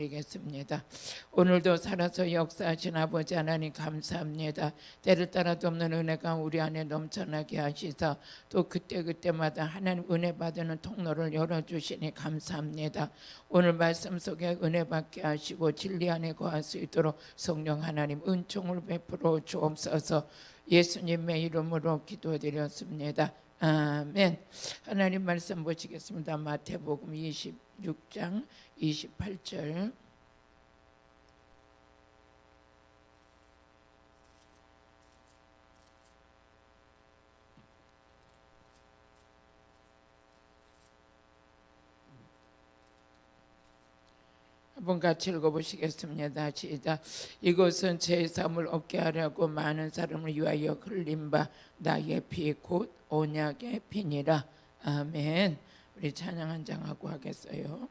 드리겠습니다. 오늘도 살아서 역사하신 아버지 하나님 감사합니다. 때를 따라도 없는 은혜가 우리 안에 넘쳐나게 하시사 또 그때그때마다 하나님 은혜 받는 통로를 열어주시니 감사합니다. 오늘 말씀 속에 은혜 받게 하시고 진리 안에 거할 수 있도록 성령 하나님 은총을 베풀어 주옵소서. 예수님의 이름으로 기도드렸습니다. 아멘. 하나님 말씀 보시겠습니다. 마태복음 26장 28절. 한번 같이 읽어보시겠습니다. 시작. 이것은 제 삶을 얻게 하려고 많은 사람을 위하여 흘린 바 나의 피 곧 언약의 피니라. 아멘. 우리 찬양 한 장 하고 하겠어요.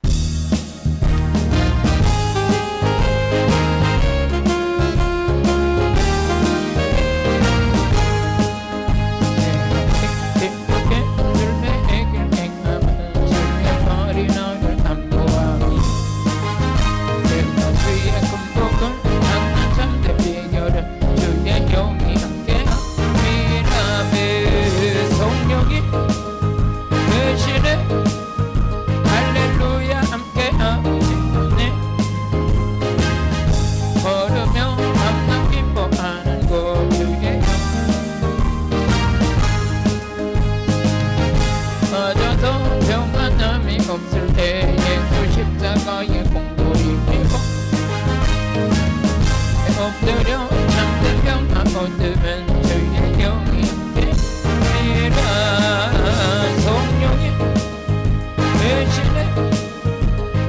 없을 때 예수 십자가의 공로를 입고 엎드려 잠든 병만 얻으면 주의 영이 되리라. 성령이 대신에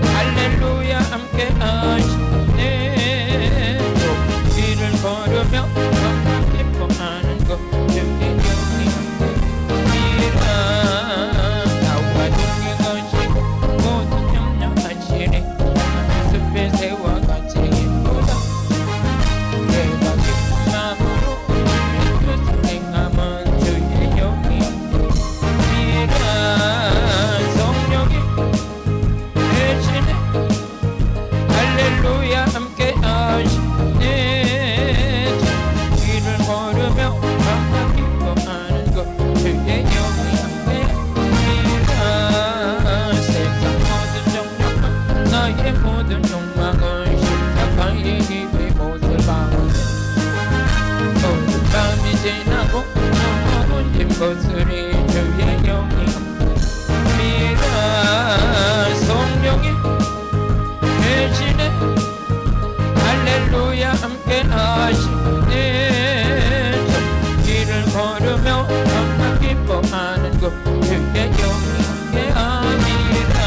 할렐루야 함께 하시네. 길을 걸으며 항상 기뻐하는 것 주의 영이 함께 되리라. 새와 같이 기쁘다. 내가 기쁜 마음으로 주의 뜻을 행하면 주의 영이 함께니라. 성령이 대신에 할렐루야 함께 하시네. 길을 걸으며 항상 기뻐하는 것 주의 영이 함께니라. 세상 모든 정욕과 나의 모든 욕망을 심각하게 깊이 못을 방어해. 모든 밤이 지나고 너무 힘 거스리 주의 영이 함께니라. 성령이 대신에 할렐루야 함께 하시네. 길을 걸으며 항상 기뻐하는 것 주의 영이 함께하니라.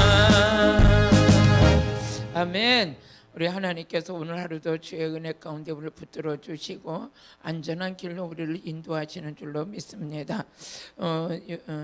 아멘. 우리 하나님께서 오늘 하루도 주의 은혜 가운데 우리를 붙들어 주시고 안전한 길로 우리를 인도하시는 줄로 믿습니다.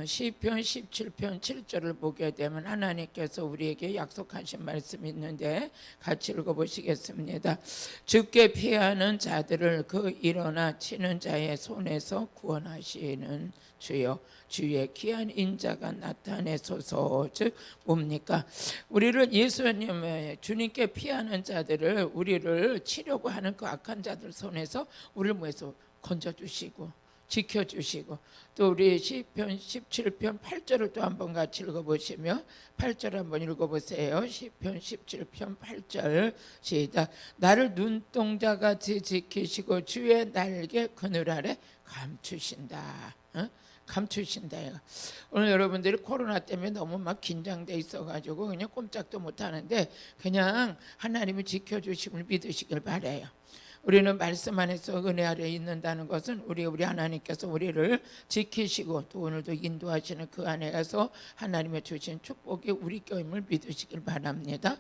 시편 17편 7절을 보게 되면 하나님께서 우리에게 약속하신 말씀이 있는데 같이 읽어보시겠습니다. 주께 피하는 자들을 그 일어나 치는 자의 손에서 구원하시는 주여, 주의 귀한 인자가 나타내소서. 즉 뭡니까? 우리를 예수님의 주님께 피하는 자들을 우리를 치려고 하는 그 악한 자들 손에서 우리를 뭐해서 건져주시고 지켜주시고 또 우리 시편 17편 8절을 또 한번 같이 읽어보시면 8절 한번 읽어보세요. 시편 17편 8절 시작. 나를 눈동자같이 지키시고 주의 날개 그늘 아래 감추신다. 감추신다. 오늘 여러분들이 코로나 때문에 너무 막 긴장돼 있어가지고 그냥 꼼짝도 못하는데 그냥 하나님이 지켜주심을 믿으시길 바라요. 우리는 말씀 안에서 은혜 아래 있는다는 것은 우리 하나님께서 우리를 지키시고 또 오늘도 인도하시는 그 안에서 하나님의 주신 축복이 우리 거임을 믿으시길 바랍니다.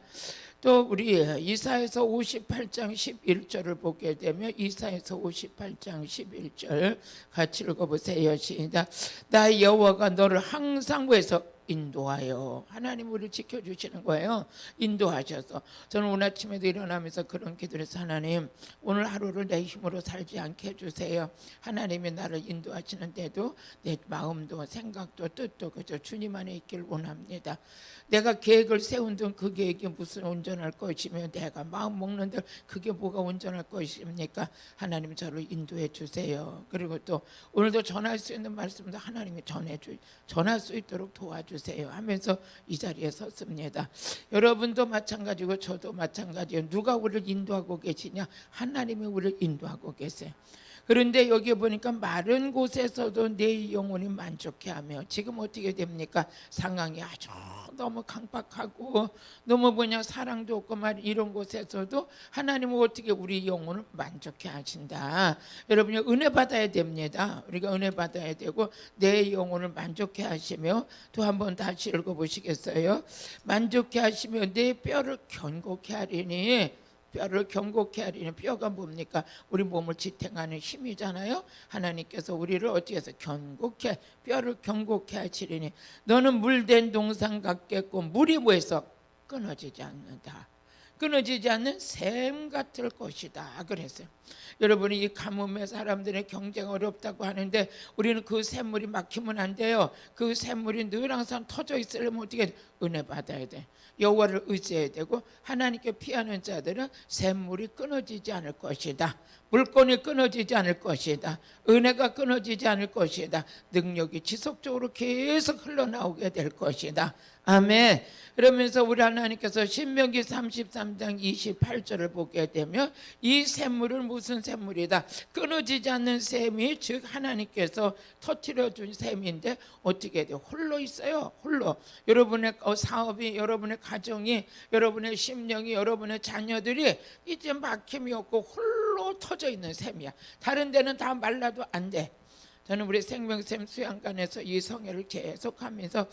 또 우리 이사야서 58장 11절을 보게 되면 이사야서 58장 11절 같이 읽어보세요. 시작. 나 여호와가 너를 항상 위해서 인도하여. 하나님 우리를 지켜주시는 거예요. 인도하셔서. 저는 오늘 아침에도 일어나면서 그런 기도를 해서 하나님 오늘 하루를 내 힘으로 살지 않게 해주세요. 하나님이 나를 인도하시는데도 내 마음도 생각도 뜻도 그저 주님 안에 있길 원합니다. 내가 계획을 세운 그 계획이 무슨 온전 온전할 것이며 내가 마음 먹는데 그게 뭐가 온전할 것입니까? 하나님 저를 인도해 주세요. 그리고 또 오늘도 전할 수 있는 말씀도 하나님이 전할 수 있도록 도와주세요 하면서 이 자리에 섰습니다. 여러분도 마찬가지고 저도 마찬가지예요. 누가 우리를 인도하고 계시냐? 하나님이 우리를 인도하고 계세요. 그런데 여기 보니까 마른 곳에서도 내 영혼이 만족해하며, 지금 어떻게 됩니까? 상황이 아주 너무 강박하고 너무 사랑도 없고 이런 곳에서도 하나님은 어떻게 우리 영혼을 만족해 하신다. 여러분이 은혜 받아야 됩니다. 우리가 은혜 받아야 되고 내 영혼을 만족해 하시며, 또 한번 다시 읽어보시겠어요? 만족해 하시며 내 뼈를 견고케 하리니. 뼈를 견고케 하리니, 뼈가 뭡니까? 우리 몸을 지탱하는 힘이잖아요. 하나님께서 우리를 어떻게 해서 뼈를 견고케 하시리니 너는 물된 동산 같겠고 물이 뭐해서 끊어지지 않는다. 끊어지지 않는 샘 같을 것이다 그랬어요. 여러분이 이 가뭄에 사람들의 경제가 어렵다고 하는데 우리는 그 샘물이 막히면 안 돼요. 그 샘물이 늘 항상 터져 있으려면 어떻게 은혜 받아야 돼. 여호와를 의지해야 되고, 하나님께 피하는 자들은 샘물이 끊어지지 않을 것이다. 물건이 끊어지지 않을 것이다. 은혜가 끊어지지 않을 것이다. 능력이 지속적으로 계속 흘러나오게 될 것이다. 아멘. 그러면서 우리 하나님께서 신명기 33장 28절을 보게 되면 이 샘물은 무슨 샘물이다? 끊어지지 않는 샘이, 즉 하나님께서 터뜨려 준 샘인데 어떻게 돼요? 홀로 있어요. 홀로. 여러분의 사업이, 여러분의 가정이, 여러분의 심령이, 여러분의 자녀들이 이제 막힘이 없고 홀로 터져 있는 샘이야. 다른 데는 다 말라도 안 돼. 저는 우리 생명샘 수양관에서 이 성회를 계속하면서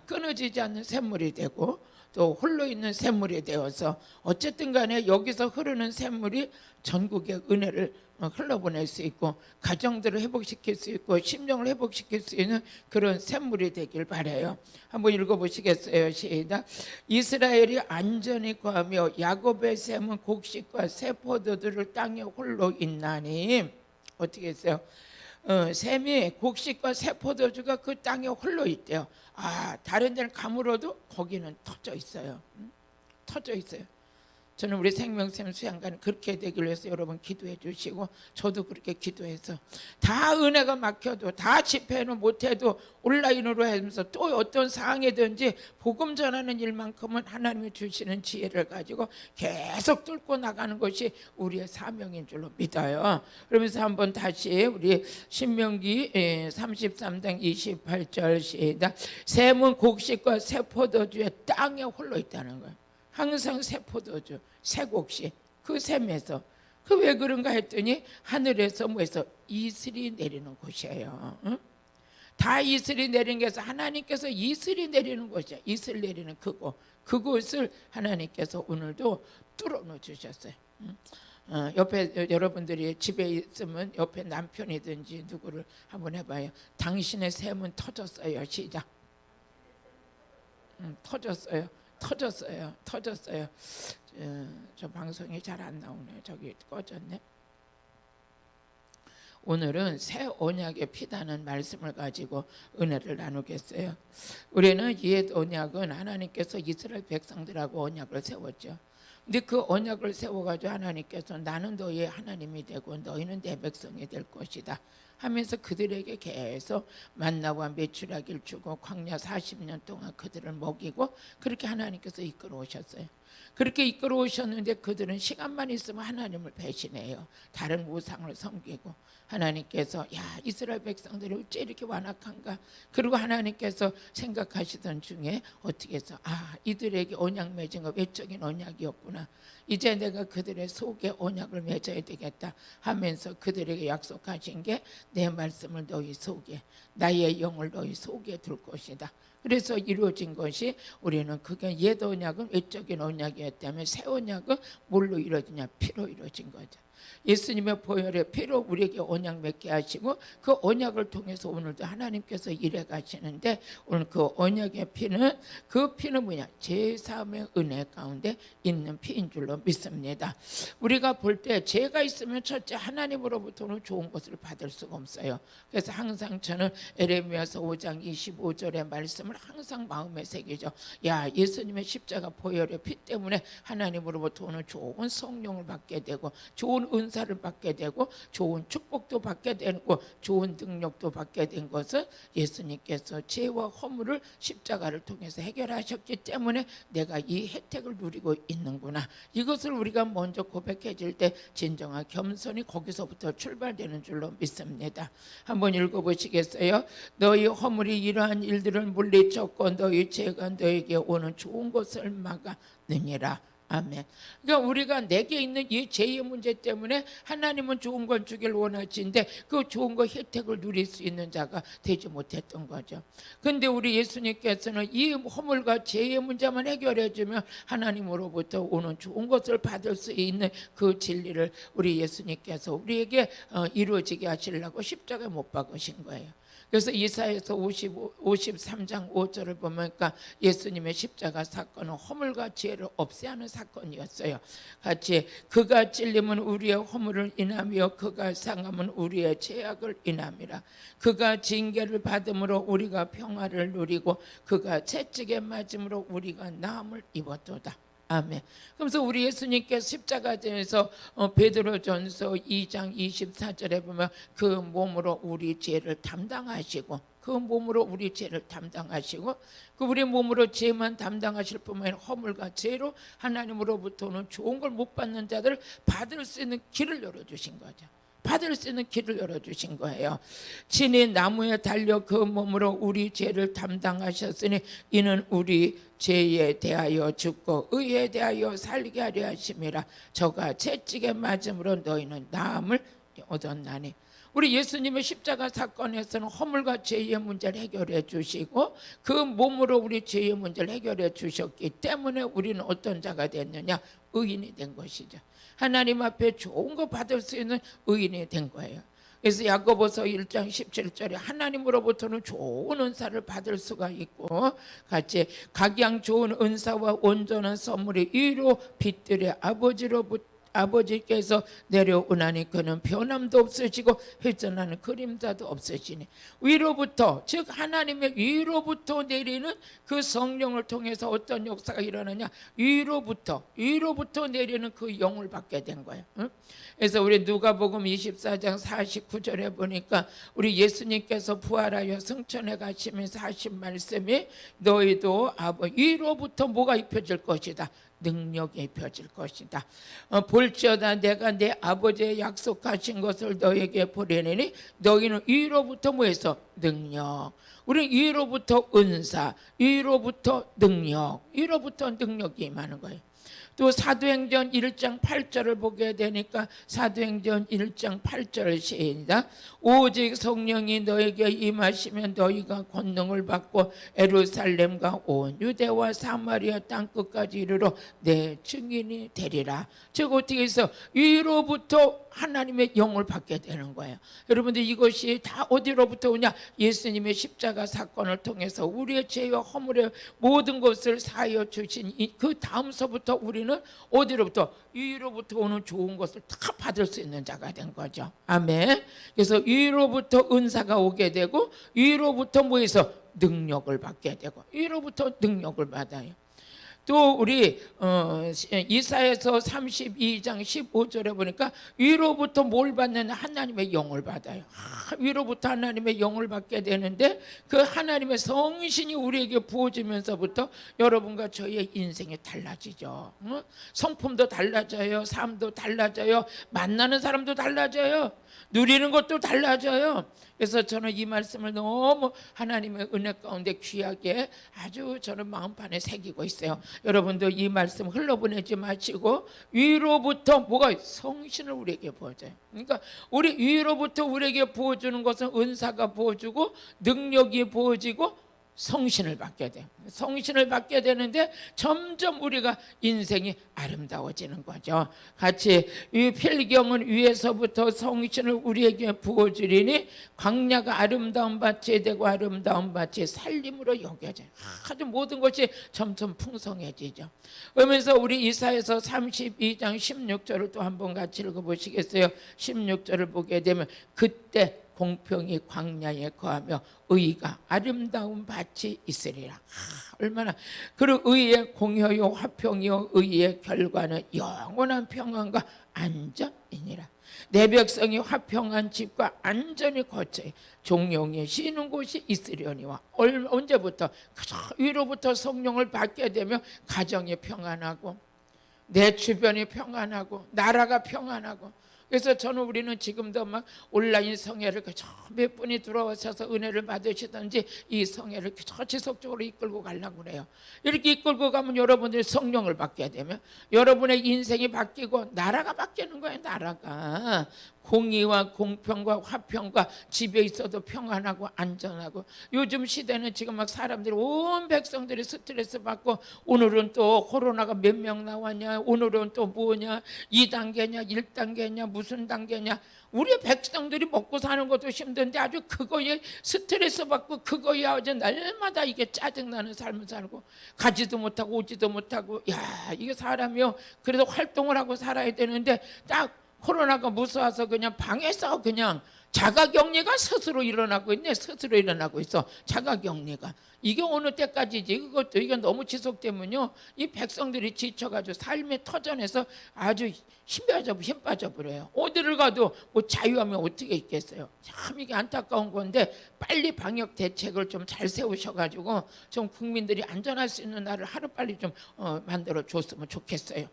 끊어지지 않는 샘물이 되고 또 홀로 있는 샘물이 되어서 어쨌든 간에 여기서 흐르는 샘물이 전국의 은혜를 흘러보낼 수 있고 가정들을 회복시킬 수 있고 심령을 회복시킬 수 있는 그런 샘물이 되길 바라요. 한번 읽어보시겠어요? 시작. 이스라엘이 안전히 거하며 야곱의 샘은 곡식과 새 포도들을 땅에 홀로 있나니. 어떻게 했어요? 샘이 곡식과 새 포도주가 그 땅에 홀로 있대요. 다른 데는 가물어도 거기는 터져 있어요. 터져 있어요. 저는 우리 생명샘 수양관 그렇게 되기로 해서 여러분 기도해 주시고 저도 그렇게 기도해서 다 은혜가 막혀도 다 집회는 못해도 온라인으로 하면서 또 어떤 상황이든지 복음 전하는 일만큼은 하나님이 주시는 지혜를 가지고 계속 뚫고 나가는 것이 우리의 사명인 줄로 믿어요. 그러면서 한번 다시 우리 신명기 33장 28절 시작. 샘은 곡식과 새 포도주의 땅에 홀로 있다는 거예요. 항상 새 포도주, 새 곡식, 그 샘에서. 그 왜 그런가 했더니 하늘에서 뭐해서 이슬이 내리는 곳이에요. 응? 다 이슬이 내리는 게서 하나님께서 이슬이 내리는 곳이야. 이슬 내리는 그곳을 하나님께서 오늘도 뚫어놓아 주셨어요. 응? 옆에 여러분들이 집에 있으면 옆에 남편이든지 누구를 한번 해봐요. 당신의 샘은 터졌어요. 시작. 터졌어요. 저 방송이 잘 안 나오네요. 저기 꺼졌네. 오늘은 새 언약의 피다는 말씀을 가지고 은혜를 나누겠어요. 우리는 옛 언약은 하나님께서 이스라엘 백성들하고 언약을 세웠죠. 근데 그 언약을 세워가지고 하나님께서 나는 너희의 하나님이 되고 너희는 내 백성이 될 것이다 하면서 그들에게 계속 만나와 메추라기를 주고 광야 40년 동안 그들을 먹이고 그렇게 하나님께서 이끌어 오셨어요. 그렇게 이끌어 오셨는데 그들은 시간만 있으면 하나님을 배신해요. 다른 우상을 섬기고. 하나님께서 이스라엘 백성들이 어째 이렇게 완악한가. 그리고 하나님께서 생각하시던 중에 어떻게 해서 이들에게 언약 맺은 거 외적인 언약이었구나. 이제 내가 그들의 속에 언약을 맺어야 되겠다 하면서 그들에게 약속하신 게 내 말씀을 너희 속에, 나의 영을 너희 속에 둘 것이다. 그래서 이루어진 것이, 우리는 그게 옛 언약은 외적인 언약이었다면 새 언약은 뭘로 이루어지냐? 피로 이루어진 거죠. 예수님의 보혈의 피로 우리에게 언약 맺게 하시고 그 언약을 통해서 오늘도 하나님께서 일해 가시는데 오늘 그 언약의 피는 그 피는 뭐냐? 제3의 은혜 가운데 있는 피인 줄로 믿습니다. 우리가 볼 때 죄가 있으면 첫째 하나님으로부터는 좋은 것을 받을 수가 없어요. 그래서 항상 저는 에레미야서 5장 25절의 말씀을 항상 마음에 새기죠. 야, 예수님의 십자가 보혈의 피 때문에 하나님으로부터 오는 좋은 성령을 받게 되고 좋은 은사를 받게 되고 좋은 축복도 받게 되고 좋은 능력도 받게 된 것은 예수님께서 죄와 허물을 십자가를 통해서 해결하셨기 때문에 내가 이 혜택을 누리고 있는구나. 이것을 우리가 먼저 고백해질 때 진정한 겸손이 거기서부터 출발되는 줄로 믿습니다. 한번 읽어보시겠어요? 너희 허물이 이러한 일들을 물리쳤고 너희 죄가 너에게 오는 좋은 것을 막아느니라. 아멘. 그러니까 우리가 내게 있는 이 죄의 문제 때문에 하나님은 좋은 걸 주길 원하시는데 그 좋은 거 혜택을 누릴 수 있는 자가 되지 못했던 거죠. 그런데 우리 예수님께서는 이 허물과 죄의 문제만 해결해 주면 하나님으로부터 오는 좋은 것을 받을 수 있는 그 진리를 우리 예수님께서 우리에게 이루어지게 하시려고 십자가에 못 박으신 거예요. 그래서 이사야서 53장 5절을 보니까 예수님의 십자가 사건은 허물과 죄를 없애하는 사건이었어요. 같이 그가 찔림은 우리의 허물을 인하며 그가 상함은 우리의 죄악을 인함이라. 그가 징계를 받음으로 우리가 평화를 누리고 그가 채찍에 맞음으로 우리가 나음을 입었도다. 아멘. 그래서 우리 예수님께서 십자가에서 베드로전서 2장 24절에 보면 그 몸으로 우리 죄를 담당하시고 그 몸으로 우리 죄를 담당하시고 그 우리 몸으로 죄만 담당하실 뿐만 아니라 허물과 죄로 하나님으로부터는 좋은 걸 못 받는 자들을 받을 수 있는 길을 열어주신 거죠. 받을 수 있는 길을 열어주신 거예요. 친히 나무에 달려 그 몸으로 우리 죄를 담당하셨으니 이는 우리 죄에 대하여 죽고 의에 대하여 살게 하려 하심이라. 저가 채찍에 맞음으로 너희는 나음을 얻었나니. 우리 예수님의 십자가 사건에서는 허물과 죄의 문제를 해결해 주시고 그 몸으로 우리 죄의 문제를 해결해 주셨기 때문에 우리는 어떤 자가 됐느냐? 의인이 된 것이죠. 하나님 앞에 좋은 거 받을 수 있는 의인이 된 거예요. 그래서 야고보서 1장 17절에 하나님으로부터는 좋은 은사를 받을 수가 있고 같이 각양 좋은 은사와 온전한 선물이 이로 빛들의 아버지께서 내려오나니 그는 변함도 없으시고 회전하는 그림자도 없으시니 위로부터 즉 하나님의 위로부터 내리는 그 성령을 통해서 어떤 역사가 일어나냐? 위로부터 내리는 그 영을 받게 된 거예요. 그래서 우리 누가복음 24장 49절에 보니까 우리 예수님께서 부활하여 승천해 가시면서 하신 말씀이 너희도 위로부터 뭐가 입혀질 것이다? 능력이 입혀질 것이다. 볼지어다 내가 내 아버지의 약속하신 것을 너에게 보내니 너희는 위로부터 뭐해서 능력. 우리 위로부터 은사, 위로부터 능력이 임하는 거예요. 또 사도행전 1장 8절을 보게 되니까 사도행전 1장 8절 시작. 오직 성령이 너에게 임하시면 너희가 권능을 받고 예루살렘과 온 유대와 사마리아 땅끝까지 이르러 내 증인이 되리라. 즉 어떻게 해서 위로부터 하나님의 영을 받게 되는 거예요. 여러분들 이것이 다 어디로부터 오냐? 예수님의 십자가 사건을 통해서 우리의 죄와 허물의 모든 것을 사하여 주신 그 다음서부터 우리는 어디로부터? 위로부터 오는 좋은 것을 다 받을 수 있는 자가 된 거죠. 아멘. 그래서 위로부터 은사가 오게 되고 위로부터 뭐해서 능력을 받게 되고 위로부터 능력을 받아요. 또 우리 이사야서 32장 15절에 보니까 위로부터 뭘 받는? 하나님의 영을 받아요. 위로부터 하나님의 영을 받게 되는데 그 하나님의 성신이 우리에게 부어지면서부터 여러분과 저희의 인생이 달라지죠. 성품도 달라져요. 삶도 달라져요. 만나는 사람도 달라져요. 누리는 것도 달라져요. 그래서 저는 이 말씀을 너무 하나님의 은혜 가운데 귀하게 아주 저는 마음판에 새기고 있어요. 여러분도 이 말씀 흘러보내지 마시고 위로부터 뭐가 성신을 우리에게 부어줘요. 그러니까 우리 위로부터 우리에게 부어주는 것은 은사가 부어주고 능력이 부어지고 성신을 받게 돼요. 성신을 받게 되는데 점점 우리가 인생이 아름다워지는 거죠. 같이 이 필경은 위에서부터 성신을 우리에게 부어주리니 광야가 아름다운 밭이 되고 아름다운 밭이 살림으로 여겨져요. 아주 모든 것이 점점 풍성해지죠. 그러면서 우리 이사야서 32장 16절을 또 한번 같이 읽어보시겠어요? 16절을 보게 되면 그때 공평이 광야에 거하며 의가 아름다운 밭이 있으리라. 얼마나 그리고 의의 공효요 화평이요 의의 결과는 영원한 평안과 안전이니라. 내 백성이 화평한 집과 안전히 거처에 종용이 쉬는 곳이 있으려니와 언제부터 위로부터 성령을 받게 되면 가정이 평안하고 내 주변이 평안하고 나라가 평안하고. 그래서 저는 우리는 지금도 막 온라인 성회를 몇 분이 들어오셔서 은혜를 받으시든지 이 성회를 지속적으로 이끌고 가려고 그래요. 이렇게 이끌고 가면 여러분들이 성령을 받게 되면 여러분의 인생이 바뀌고 나라가 바뀌는 거예요. 나라가 공의와 공평과 화평과 집에 있어도 평안하고 안전하고. 요즘 시대는 지금 막 사람들이 온 백성들이 스트레스 받고 오늘은 또 코로나가 몇 명 나왔냐, 오늘은 또 뭐냐, 2단계냐 1단계냐 무슨 단계냐. 우리 백성들이 먹고 사는 것도 힘든데 아주 그거에 스트레스 받고 그거에 아주 날마다 이게 짜증나는 삶을 살고 가지도 못하고 오지도 못하고. 야, 이게 사람이요 그래도 활동을 하고 살아야 되는데 딱 코로나가 무서워서 그냥 방에서 그냥 자가격리가 스스로 일어나고 있네. 스스로 일어나고 있어. 자가격리가. 이게 어느 때까지지? 그것도 이게 너무 지속되면요 이 백성들이 지쳐가지고 삶의 터전에서 아주 힘 빠져버려요. 어디를 가도 뭐 자유하면 어떻게 있겠어요. 참 이게 안타까운 건데 빨리 방역 대책을 좀 잘 세우셔가지고 좀 국민들이 안전할 수 있는 날을 하루빨리 좀 만들어 줬으면 좋겠어요.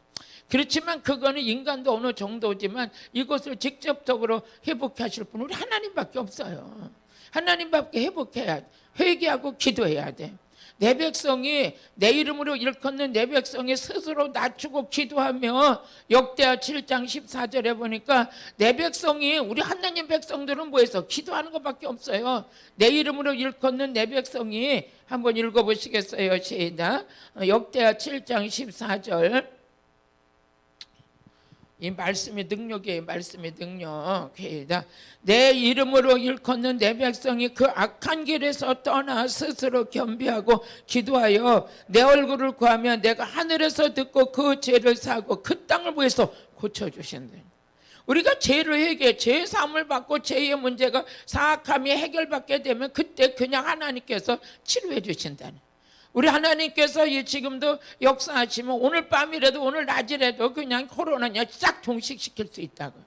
그렇지만 그거는 인간도 어느 정도지만 이것을 직접적으로 회복하실 분은 우리 하나님밖에 없어요. 하나님밖에 회복해야 돼. 회개하고 기도해야 돼. 내 백성이 내 이름으로 일컫는 내 백성이 스스로 낮추고 기도하며 역대하 7장 14절에 보니까 내 백성이 우리 하나님 백성들은 뭐해서 기도하는 것밖에 없어요. 내 이름으로 일컫는 내 백성이 한번 읽어보시겠어요? 시작. 역대하 7장 14절. 이 말씀의 능력이에요. 말씀의 능력. 내 이름으로 일컫는 내 백성이 그 악한 길에서 떠나 스스로 겸비하고 기도하여 내 얼굴을 구하며 내가 하늘에서 듣고 그 죄를 사고 그 땅을 위해서 고쳐주신다. 우리가 죄를 회개, 죄 사함을 받고 죄의 문제가 사악함이 해결받게 되면 그때 그냥 하나님께서 치료해 주신다는. 우리 하나님께서 지금도 역사하시면 오늘 밤이라도 오늘 낮이라도 그냥 코로나냐 싹 종식시킬 수 있다고.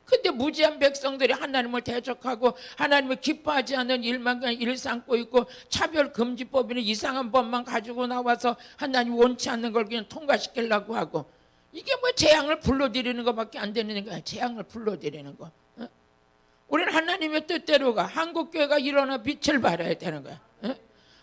근데 무지한 백성들이 하나님을 대적하고 하나님을 기뻐하지 않는 일만 그냥 일 삼고 있고 차별금지법이나 이상한 법만 가지고 나와서 하나님 원치 않는 걸 그냥 통과시키려고 하고. 이게 뭐 재앙을 불러들이는 것밖에 안 되는 거야. 재앙을 불러들이는 거. 우리는 하나님의 뜻대로 가. 한국교회가 일어나 빛을 발해야 되는 거야.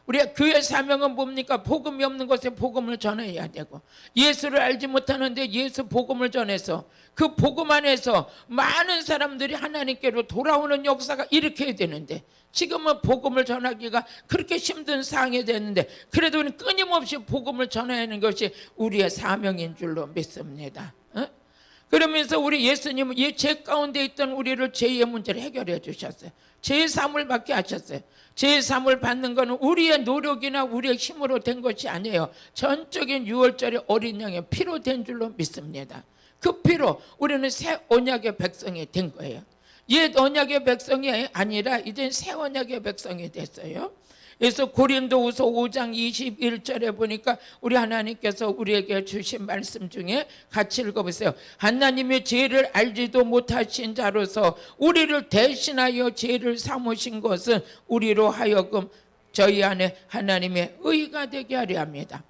우리의 교회 사명은 뭡니까? 복음이 없는 곳에 복음을 전해야 되고 예수를 알지 못하는데 예수 복음을 전해서 그 복음 안에서 많은 사람들이 하나님께로 돌아오는 역사가 일으켜야 되는데 지금은 복음을 전하기가 그렇게 힘든 상황이 됐는데 그래도 우리는 끊임없이 복음을 전해야 하는 것이 우리의 사명인 줄로 믿습니다. 그러면서 우리 예수님은 이 죄 가운데 있던 우리를 죄의 문제를 해결해 주셨어요. 죄 사함을 받게 하셨어요. 죄 사함을 받는 것은 우리의 노력이나 우리의 힘으로 된 것이 아니에요. 전적인 6월절의 어린 양의 피로 된 줄로 믿습니다. 그 피로 우리는 새 언약의 백성이 된 거예요. 옛 언약의 백성이 아니라 이제 새 언약의 백성이 됐어요. 그래서 고린도후서 5장 21절에 보니까 우리 하나님께서 우리에게 주신 말씀 중에 같이 읽어보세요. 하나님의 죄를 알지도 못하신 자로서 우리를 대신하여 죄를 삼으신 것은 우리로 하여금 저희 안에 하나님의 의가 되게 하려 합니다.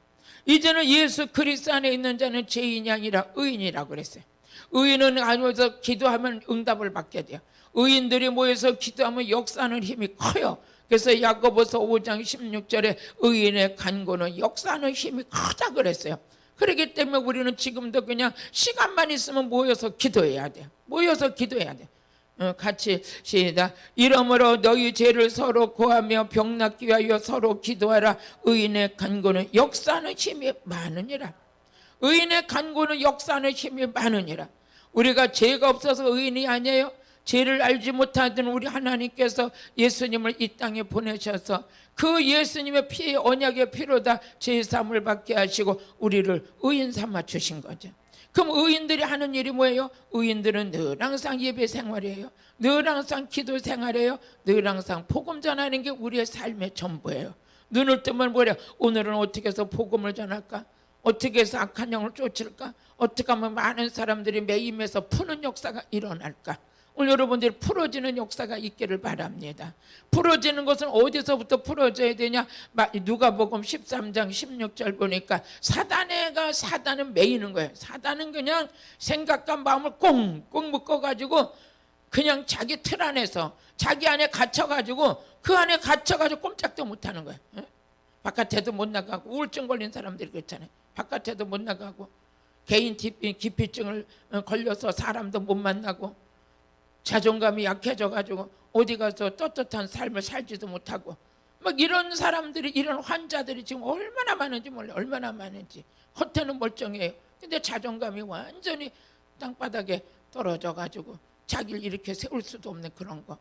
이제는 예수 그리스도 안에 있는 자는 죄인이 아니라 의인이라고 그랬어요. 의인은 모여서 기도하면 응답을 받게 돼요. 의인들이 모여서 기도하면 역사하는 힘이 커요. 그래서 야고보서 5장 16절에 의인의 간구는 역사하는 힘이 크다 그랬어요. 그렇기 때문에 우리는 지금도 그냥 시간만 있으면 모여서 기도해야 돼요. 모여서 기도해야 돼요. 같이 시작. 이러므로 너희 죄를 서로 고하며 병낫기 위하여 서로 기도하라. 의인의 간구는 역사하는 힘이 많으니라. 의인의 간구는 역사하는 힘이 많으니라. 우리가 죄가 없어서 의인이 아니에요. 죄를 알지 못하던 우리 하나님께서 예수님을 이 땅에 보내셔서 그 예수님의 피의 언약의 피로다 죄사함을 받게 하시고 우리를 의인 삼아 주신 거죠. 그럼 의인들이 하는 일이 뭐예요? 의인들은 늘 항상 예배 생활이에요. 늘 항상 기도 생활이에요. 늘 항상 복음 전하는 게 우리의 삶의 전부예요. 눈을 뜨면 뭐래요? 오늘은 어떻게 해서 복음을 전할까? 어떻게 해서 악한 영을 쫓을까? 어떻게 하면 많은 사람들이 매임해서 푸는 역사가 일어날까? 오늘 여러분들이 풀어지는 역사가 있기를 바랍니다. 풀어지는 것은 어디서부터 풀어져야 되냐? 누가복음 13장 16절 보니까 사단은 매이는 거예요. 사단은 그냥 생각과 마음을 꽁꽁 묶어가지고 그냥 자기 틀 안에서 자기 안에 갇혀가지고 그 안에 갇혀가지고 꼼짝도 못하는 거예요. 바깥에도 못 나가고 우울증 걸린 사람들이 그렇잖아요. 바깥에도 못 나가고 개인 기피증을 걸려서 사람도 못 만나고 자존감이 약해져가지고 어디 가서 떳떳한 삶을 살지도 못하고 막 이런 사람들이 이런 환자들이 지금 얼마나 많은지 몰라요. 얼마나 많은지. 겉에는 멀쩡해요. 근데 자존감이 완전히 땅바닥에 떨어져가지고 자기를 이렇게 세울 수도 없는 그런 거.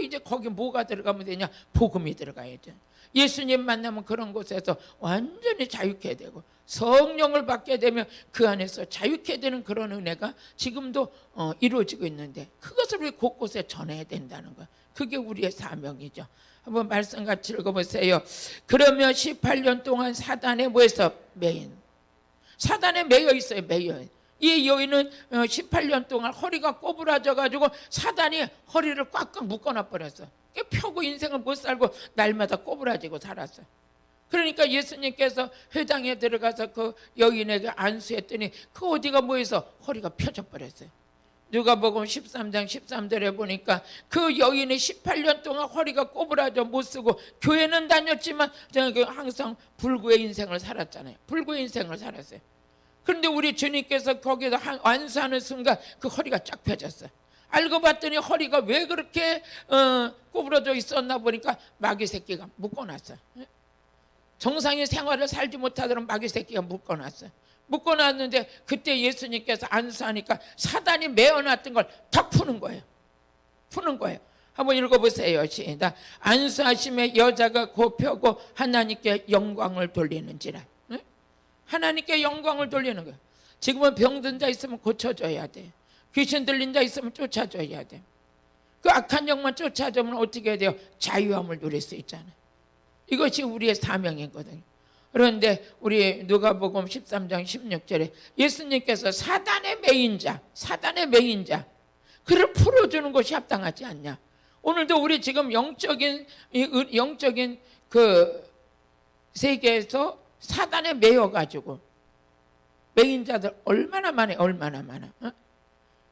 이제 거기 뭐가 들어가면 되냐? 복음이 들어가야죠. 예수님 만나면 그런 곳에서 완전히 자유케 되고 성령을 받게 되면 그 안에서 자유케 되는 그런 은혜가 지금도 이루어지고 있는데 그것을 우리 곳곳에 전해야 된다는 거예요. 그게 우리의 사명이죠. 한번 말씀 같이 읽어보세요. 그러면 18년 동안 사단에 뭐해서 매인 사단에 매여 있어요. 매여. 이 여인은 18년 동안 허리가 꼬부라져 가지고 사단이 허리를 꽉꽉 묶어놔 버렸어. 펴고 인생을 못 살고 날마다 꼬부라지고 살았어요. 그러니까 예수님께서 회당에 들어가서 그 여인에게 안수했더니 그 어디가 뭐해서 허리가 펴져 버렸어요. 누가복음 13장 13절에 보니까 그 여인이 18년 동안 허리가 꼬부라져 못 쓰고 교회는 다녔지만 항상 불구의 인생을 살았잖아요. 불구의 인생을 살았어요. 그런데 우리 주님께서 거기서 안수하는 순간 그 허리가 쫙 펴졌어요. 알고 봤더니 허리가 왜 그렇게 꼬부러져 있었나 보니까 마귀 새끼가 묶어놨어요. 정상의 생활을 살지 못하도록 마귀 새끼가 묶어놨어요. 묶어놨는데 그때 예수님께서 안수하니까 사단이 메어놨던 걸 다 푸는 거예요. 푸는 거예요. 한번 읽어보세요. 시작. 안수하심에 여자가 곱혀고 하나님께 영광을 돌리는지라. 하나님께 영광을 돌리는 거예요. 지금은 병든 자 있으면 고쳐줘야 돼. 귀신 들린 자 있으면 쫓아줘야 돼. 그 악한 영만 쫓아주면 어떻게 해야 돼요? 자유함을 누릴 수 있잖아요. 이것이 우리의 사명이거든요. 그런데 우리 누가복음 13장 16절에 예수님께서 사단의 매인 자 그를 풀어주는 것이 합당하지 않냐. 오늘도 우리 지금 영적인 그 세계에서 사단에 매여가지고 매인 자들 얼마나 많아.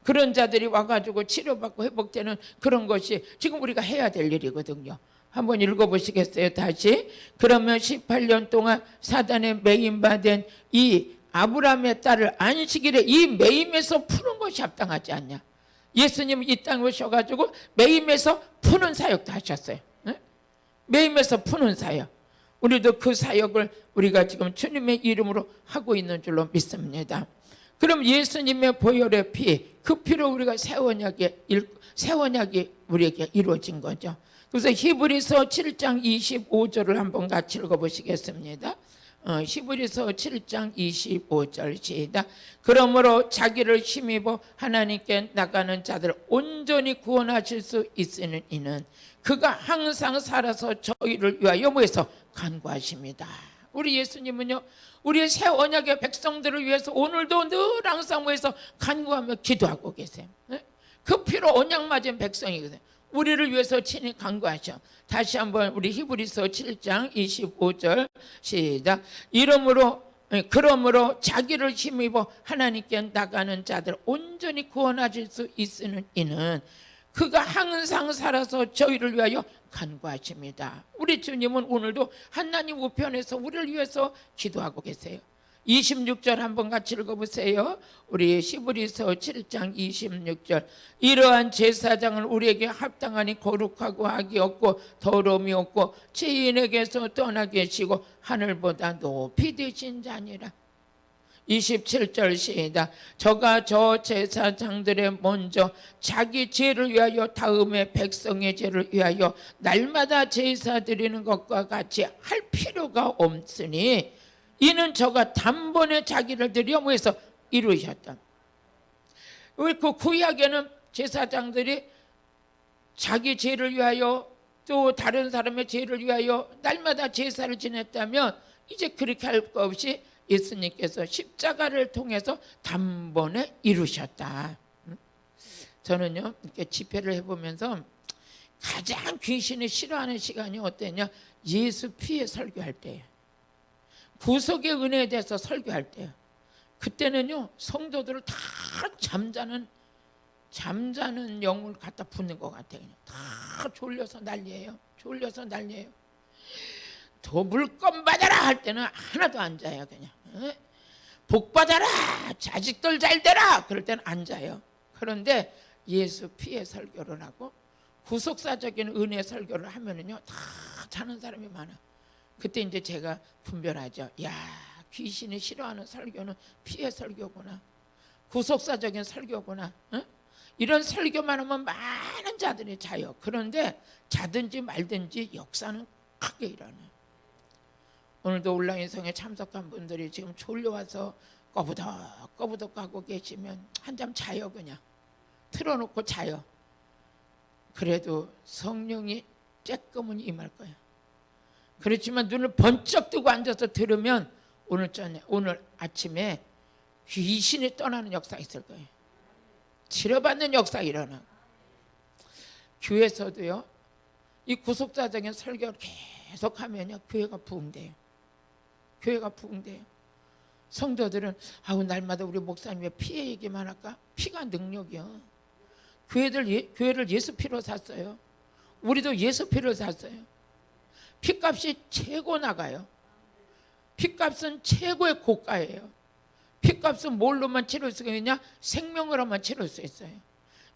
그런 자들이 와가지고 치료받고 회복되는 그런 것이 지금 우리가 해야 될 일이거든요. 한번 읽어보시겠어요? 다시. 그러면 18년 동안 사단에 매임받은 이 아브라함의 딸을 안식일에 이 매임에서 푸는 것이 합당하지 않냐. 예수님은 이 땅에 오셔가지고 매임에서 푸는 사역도 하셨어요. 매임에서 푸는 사역. 우리도 그 사역을 우리가 지금 주님의 이름으로 하고 있는 줄로 믿습니다. 그럼 예수님의 보혈의 피, 그 피로 우리가 새 언약이 우리에게 이루어진 거죠. 그래서 히브리서 7장 25절을 한번 같이 읽어보시겠습니다. 히브리서 7장 25절 시작. 그러므로 자기를 힘입어 하나님께 나가는 자들을 온전히 구원하실 수 있으는 이는 그가 항상 살아서 저희를 위하여 뭐해서 간구하십니다. 우리 예수님은요, 우리의 새 언약의 백성들을 위해서 오늘도 늘 항상 뭐해서 간구하며 기도하고 계세요. 그 피로 언약 맞은 백성이거든요. 우리를 위해서 친히 간구하셔. 다시 한번 우리 히브리서 7장 25절 시작. 그러므로 자기를 힘입어 하나님께 나가는 자들 온전히 구원하실 수 있으는 이는 그가 항상 살아서 저희를 위하여 간구하십니다. 우리 주님은 오늘도 하나님 우편에서 우리를 위해서 기도하고 계세요. 26절 한번 같이 읽어보세요. 우리 히브리서 7장 26절. 이러한 제사장을 우리에게 합당하니 거룩하고 악이 없고 더러움이 없고 죄인에게서 떠나 계시고 하늘보다 높이 되신 자니라. 27절 시작. 저가 저 제사장들의 먼저 자기 죄를 위하여 다음에 백성의 죄를 위하여 날마다 제사 드리는 것과 같이 할 필요가 없으니 이는 저가 단번에 자기를 드려 뭐해서 이루셨다. 그 구약에는 제사장들이 자기 죄를 위하여 또 다른 사람의 죄를 위하여 날마다 제사를 지냈다면 이제 그렇게 할 것 없이 예수님께서 십자가를 통해서 단번에 이루셨다. 저는요 이렇게 집회를 해보면서 가장 귀신이 싫어하는 시간이 어땠냐? 예수 피해 설교할 때예요. 구속의 은혜에 대해서 설교할 때요. 그때는요 성도들을 다 잠자는 영을 갖다 붓는 것 같아요. 다 졸려서 난리예요. 더 물건 받아라 할 때는 하나도 안 자요. 그냥 복 받아라, 자식들 잘 되라 그럴 때는 안 자요. 그런데 예수 피해 설교를 하고 구속사적인 은혜 설교를 하면은요 다 자는 사람이 많아. 그때 이제 제가 분별하죠. 야, 귀신이 싫어하는 설교는 피해 설교구나, 구속사적인 설교구나. 이런 설교만 하면 많은 자들이 자요. 그런데 자든지 말든지 역사는 크게 일어나요. 오늘도 온라인성에 참석한 분들이 지금 졸려와서 꺼부덕 하고 계시면 한잠 자요. 그냥 틀어놓고 자요. 그래도 성령이 쬐끔은 임할 거예요. 그렇지만 눈을 번쩍 뜨고 앉아서 들으면 오늘 아침에 귀신이 떠나는 역사가 있을 거예요. 치료받는 역사가 일어나고. 교회에서도요 이 구속사적인 설교를 계속하면요 교회가 부흥돼요. 성도들은 날마다 우리 목사님 왜 피해 얘기만 할까? 피가 능력이요. 교회를 예수 피로 샀어요. 우리도 예수 피를 샀어요. 피값이 최고 나가요. 피값은 최고의 고가예요. 피값은 뭘로만 치를 수가 있냐? 생명으로만 치를 수 있어요.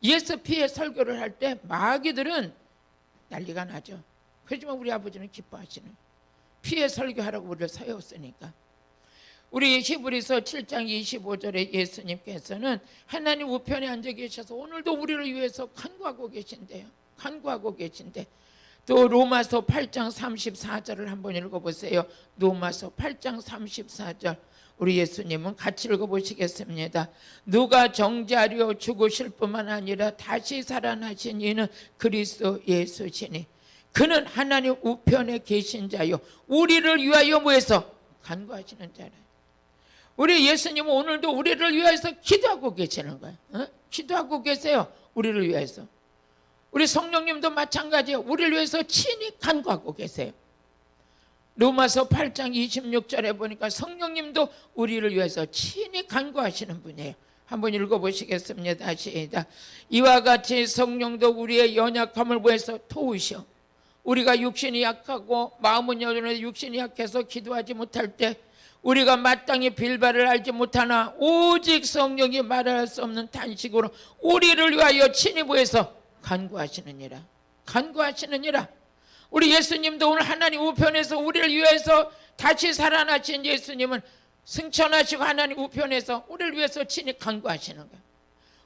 예수 피해 설교를 할 때 마귀들은 난리가 나죠. 그렇지만 우리 아버지는 기뻐하시는, 피해 설교하라고 우리를 세웠으니까. 우리 히브리서 7장 25절에 예수님께서는 하나님 우편에 앉아 계셔서 오늘도 우리를 위해서 간구하고 계신데요. 또 로마서 8장 34절을 한번 읽어보세요. 로마서 8장 34절. 우리 예수님은 같이 읽어보시겠습니다. 누가 정죄하려 죽으실 뿐만 아니라 다시 살아나신 이는 그리스도 예수시니 그는 하나님 우편에 계신 자요 우리를 위하여 뭐해서 간구하시는 자라. 우리 예수님은 오늘도 우리를 위해서 기도하고 계시는 거예요. 기도하고 계세요. 우리를 위해서. 우리 성령님도 마찬가지예요. 우리를 위해서 친히 간구하고 계세요. 로마서 8장 26절에 보니까 성령님도 우리를 위해서 친히 간구하시는 분이에요. 한번 읽어보시겠습니다. 시작. 이와 같이 성령도 우리의 연약함을 보여서 도우셔. 우리가 육신이 약하고 마음은 여전히 육신이 약해서 기도하지 못할 때 우리가 마땅히 빌바를 알지 못하나 오직 성령이 말할 수 없는 탄식으로 우리를 위하여 친히 보여서 간구하시느니라. 우리 예수님도 오늘 하나님 우편에서 우리를 위해서 다시 살아나신 예수님은 승천하시고 하나님 우편에서 우리를 위해서 친히 간구하시는 거예요.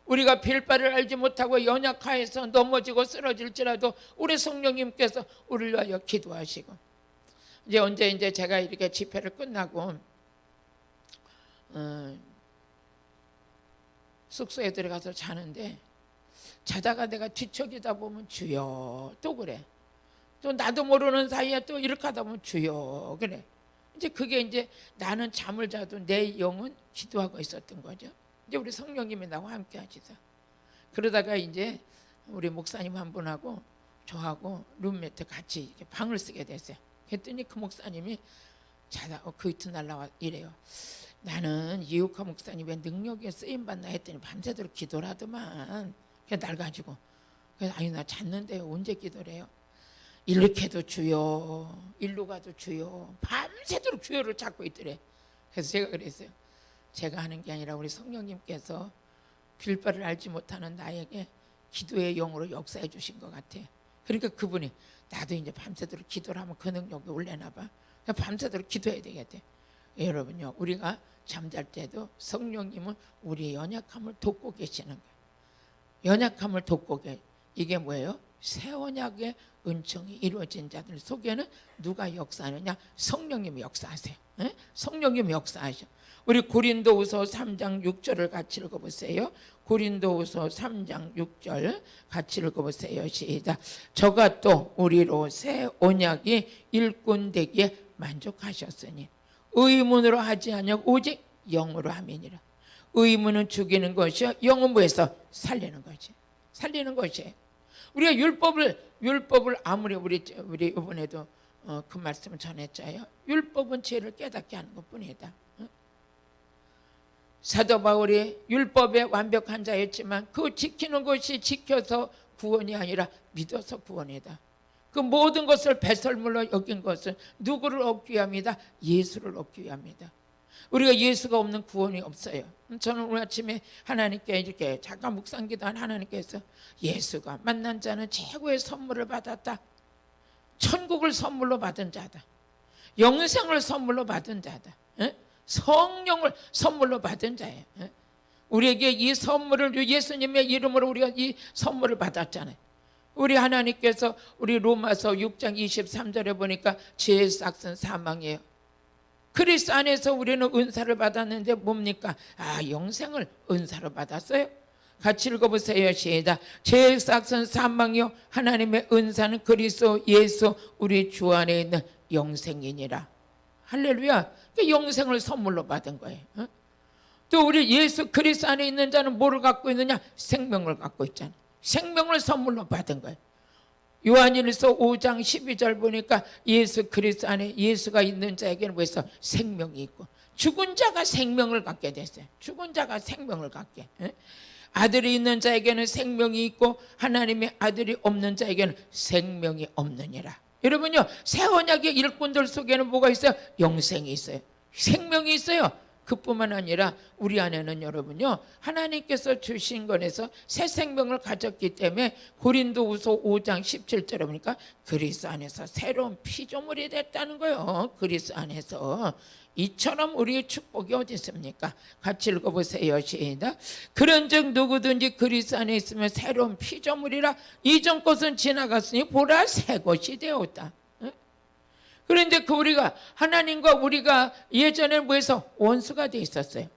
우리가 빌바를 알지 못하고 연약하여서 넘어지고 쓰러질지라도 우리 성령님께서 우리를 위하여 기도하시고. 이제 제가 이렇게 집회를 끝나고 숙소에 들어가서 자는데 자다가 내가 뒤척이다 보면 주여 또 그래. 또 나도 모르는 사이에 또 이렇게 하다 보면 주여 그래. 그게 나는 잠을 자도 내 영은 기도하고 있었던 거죠. 우리 성령님이 나와 함께 하시자. 그러다가 우리 목사님 한 분하고 저하고 룸메트 같이 이렇게 방을 쓰게 됐어요. 그랬더니 그 목사님이 자다 그 이튿날 나와 이래요. 나는 이욱하 목사님의 능력에 쓰임받나 했더니 밤새도록 기도를 하더만. 그래서 날 가지고 그래서 나 잤는데요. 언제 기도를 해요? 이렇게도 주여, 일로 가도 주여, 밤새도록 주여를 찾고 있더래. 그래서 제가 그랬어요. 제가 하는 게 아니라 우리 성령님께서 빌바를 알지 못하는 나에게 기도의 영으로 역사해 주신 것 같아. 그러니까 그분이 나도 이제 밤새도록 기도를 하면 그 능력이 올래나 봐. 밤새도록 기도해야 되겠대. 여러분요, 우리가 잠잘 때도 성령님은 우리의 연약함을 돕고 계시는 거예요. 연약함을 돕고 이게 뭐예요? 새 언약의 은총이 이루어진 자들 속에는 누가 역사하느냐? 성령님이 역사하세요. 네? 성령님이 역사하셔. 우리 고린도후서 3장 6절을 같이 읽어보세요. 고린도후서 3장 6절 같이 읽어보세요. 시작. 저가 또 우리로 새 언약이 일꾼 되기에 만족하셨으니 의문으로 하지 아니하고 오직 영으로 함이니라. 의문은 죽이는 것이요, 영은 뭐해서 살리는 거지. 살리는 것이에요. 우리가 율법을 아무리 우리 이번에도 그 말씀을 전했잖아요. 율법은 죄를 깨닫게 하는 것뿐이다. 사도 바울이 율법의 완벽한 자였지만 그 지키는 것이 지켜서 구원이 아니라 믿어서 구원이다. 그 모든 것을 배설물로 여긴 것은 누구를 얻기 위함이다? 예수를 얻기 위함이다. 우리가 예수가 없는 구원이 없어요. 저는 오늘 아침에 하나님께 이렇게 잠깐 묵상기도한 하나님께서 예수가 만난 자는 최고의 선물을 받았다. 천국을 선물로 받은 자다. 영생을 선물로 받은 자다. 성령을 선물로 받은 자예요. 우리에게 이 선물을 예수님의 이름으로 우리가 이 선물을 받았잖아요. 우리 하나님께서 우리 로마서 6장 23절에 보니까 죄의 싹은 사망이에요. 그리스도 안에서 우리는 은사를 받았는데 뭡니까? 영생을 은사로 받았어요. 같이 읽어보세요. 시작. 죄의 싹은 사망이요 하나님의 은사는 그리스도 예수 우리 주 안에 있는 영생이니라. 할렐루야. 영생을 선물로 받은 거예요. 또 우리 예수 그리스도 안에 있는 자는 뭐를 갖고 있느냐? 생명을 갖고 있잖아요. 생명을 선물로 받은 거예요. 요한일서 5장 12절 보니까 예수 그리스도 안에 예수가 있는 자에게는 뭐였어? 생명이 있고 죽은 자가 생명을 갖게 됐어요. 죽은 자가 생명을 갖게. 아들이 있는 자에게는 생명이 있고 하나님의 아들이 없는 자에게는 생명이 없느니라. 여러분요, 새 언약의 일꾼들 속에는 뭐가 있어요? 영생이 있어요. 생명이 있어요. 그뿐만 아니라 우리 안에는 여러분요, 하나님께서 주신 것에서 새 생명을 가졌기 때문에 고린도후서 5장 17절에 보니까 그리스도 안에서 새로운 피조물이 됐다는 거예요. 그리스도 안에서. 이처럼 우리의 축복이 어디 있습니까? 같이 읽어보세요. 시작. 그런즉 누구든지 그리스도 안에 있으면 새로운 피조물이라. 이전 것은 지나갔으니 보라 새 것이 되었다. 그런데 우리가 하나님과 우리가 예전에 뭐해서 원수가 돼 있었어요.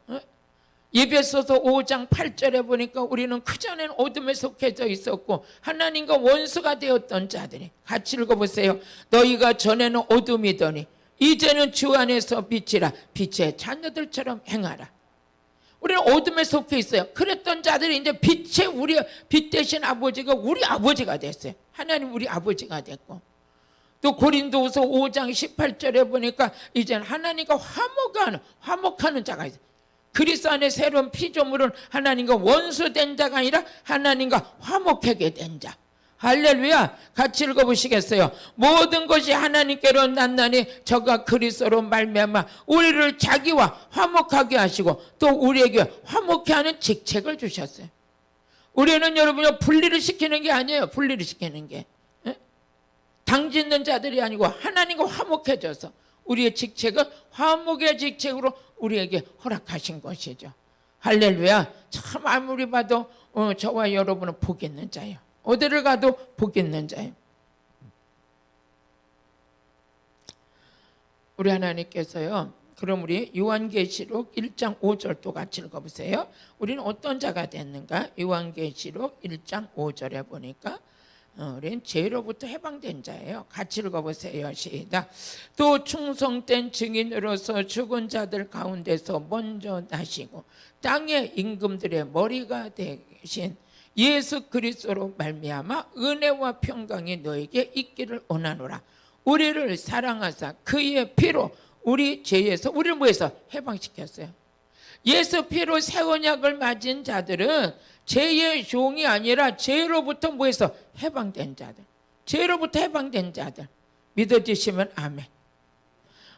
에베소서 5장 8절에 보니까 우리는 그전에는 어둠에 속해져 있었고 하나님과 원수가 되었던 자들이. 같이 읽어보세요. 너희가 전에는 어둠이더니 이제는 주 안에서 빛이라. 빛의 자녀들처럼 행하라. 우리는 어둠에 속해 있어요. 그랬던 자들이 이제 빛 대신 아버지가 우리 아버지가 됐어요. 하나님 우리 아버지가 됐고, 또 고린도후서 5장 18절에 보니까 이제는 하나님과 화목하는 자가 있어요. 그리스도 안에 새로운 피조물은 하나님과 원수된 자가 아니라 하나님과 화목하게 된 자. 할렐루야. 같이 읽어보시겠어요? 모든 것이 하나님께로 났나니 저가 그리스도로 말미암아 우리를 자기와 화목하게 하시고 또 우리에게 화목해 하는 직책을 주셨어요. 우리는 여러분요, 분리를 시키는 게 아니에요. 분리를 시키는 게 당짓는 자들이 아니고 하나님과 화목해져서 우리의 직책은 화목의 직책으로 우리에게 허락하신 것이죠. 할렐루야. 참 아무리 봐도 저와 여러분은 복 있는 자예요. 어디를 가도 복 있는 자예요. 우리 하나님께서요, 그럼 우리 요한계시록 1장 5절도 같이 읽어보세요. 우리는 어떤 자가 됐는가? 요한계시록 1장 5절에 보니까 우리는 죄로부터 해방된 자예요. 같이 읽어보세요. 시작. 또 충성된 증인으로서 죽은 자들 가운데서 먼저 나시고 땅의 임금들의 머리가 되신 예수 그리스도로 말미암아 은혜와 평강이 너에게 있기를 원하노라. 우리를 사랑하사 그의 피로 우리 죄에서 우리를 뭐해서 해방시켰어요. 예수 피로 새 언약을 맞은 자들은 죄의 종이 아니라 죄로부터 뭐해서 해방된 자들. 죄로부터 해방된 자들. 믿어주시면 아멘.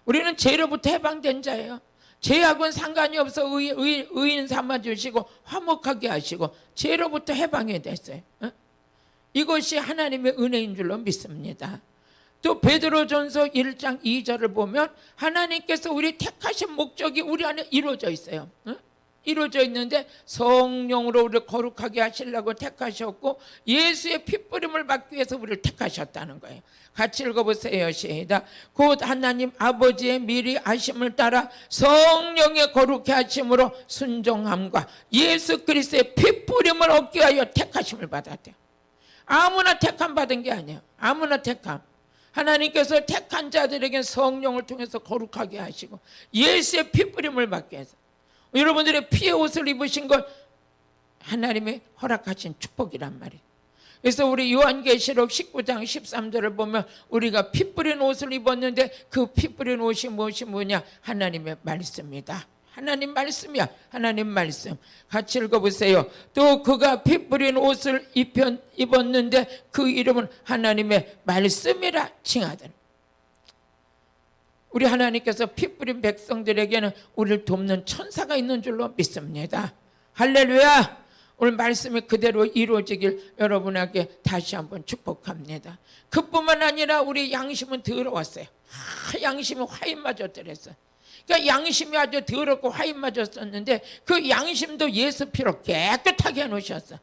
우리는 죄로부터 해방된 자예요. 죄악은 상관이 없어 의인 삼아주시고 화목하게 하시고 죄로부터 해방이 됐어요. 이것이 하나님의 은혜인 줄로 믿습니다. 또 베드로전서 1장 2절을 보면 하나님께서 우리 택하신 목적이 우리 안에 이루어져 있어요. 이루어져 있는데 성령으로 우리를 거룩하게 하시려고 택하셨고 예수의 핏부림을 받기 위해서 우리를 택하셨다는 거예요. 같이 읽어보세요. 시작. 곧 하나님 아버지의 미리 아심을 따라 성령의 거룩해 하심으로 순종함과 예수 그리스도의 핏부림을 얻기 위하여 택하심을 받았대요. 아무나 택함 받은 게 아니에요. 아무나 택함. 하나님께서 택한 자들에게 성령을 통해서 거룩하게 하시고 예수의 핏부림을 받게 해서 여러분들의 피의 옷을 입으신 것 하나님의 허락하신 축복이란 말이에요. 그래서 우리 요한계시록 19장 13절을 보면 우리가 피 뿌린 옷을 입었는데 그 피 뿌린 옷이 무엇이 뭐냐? 하나님의 말씀이다. 하나님 말씀이야. 하나님 말씀. 같이 읽어보세요. 또 그가 피 뿌린 옷을 입었는데 그 이름은 하나님의 말씀이라 칭하더라. 우리 하나님께서 피 뿌린 백성들에게는 우리를 돕는 천사가 있는 줄로 믿습니다. 할렐루야. 오늘 말씀이 그대로 이루어지길 여러분에게 다시 한번 축복합니다. 그뿐만 아니라 우리 양심은 더러웠어요. 양심이 화인 맞았더랬어요. 그러니까 양심이 아주 더럽고 화인 맞았었는데 그 양심도 예수 피로 깨끗하게 해놓으셨어.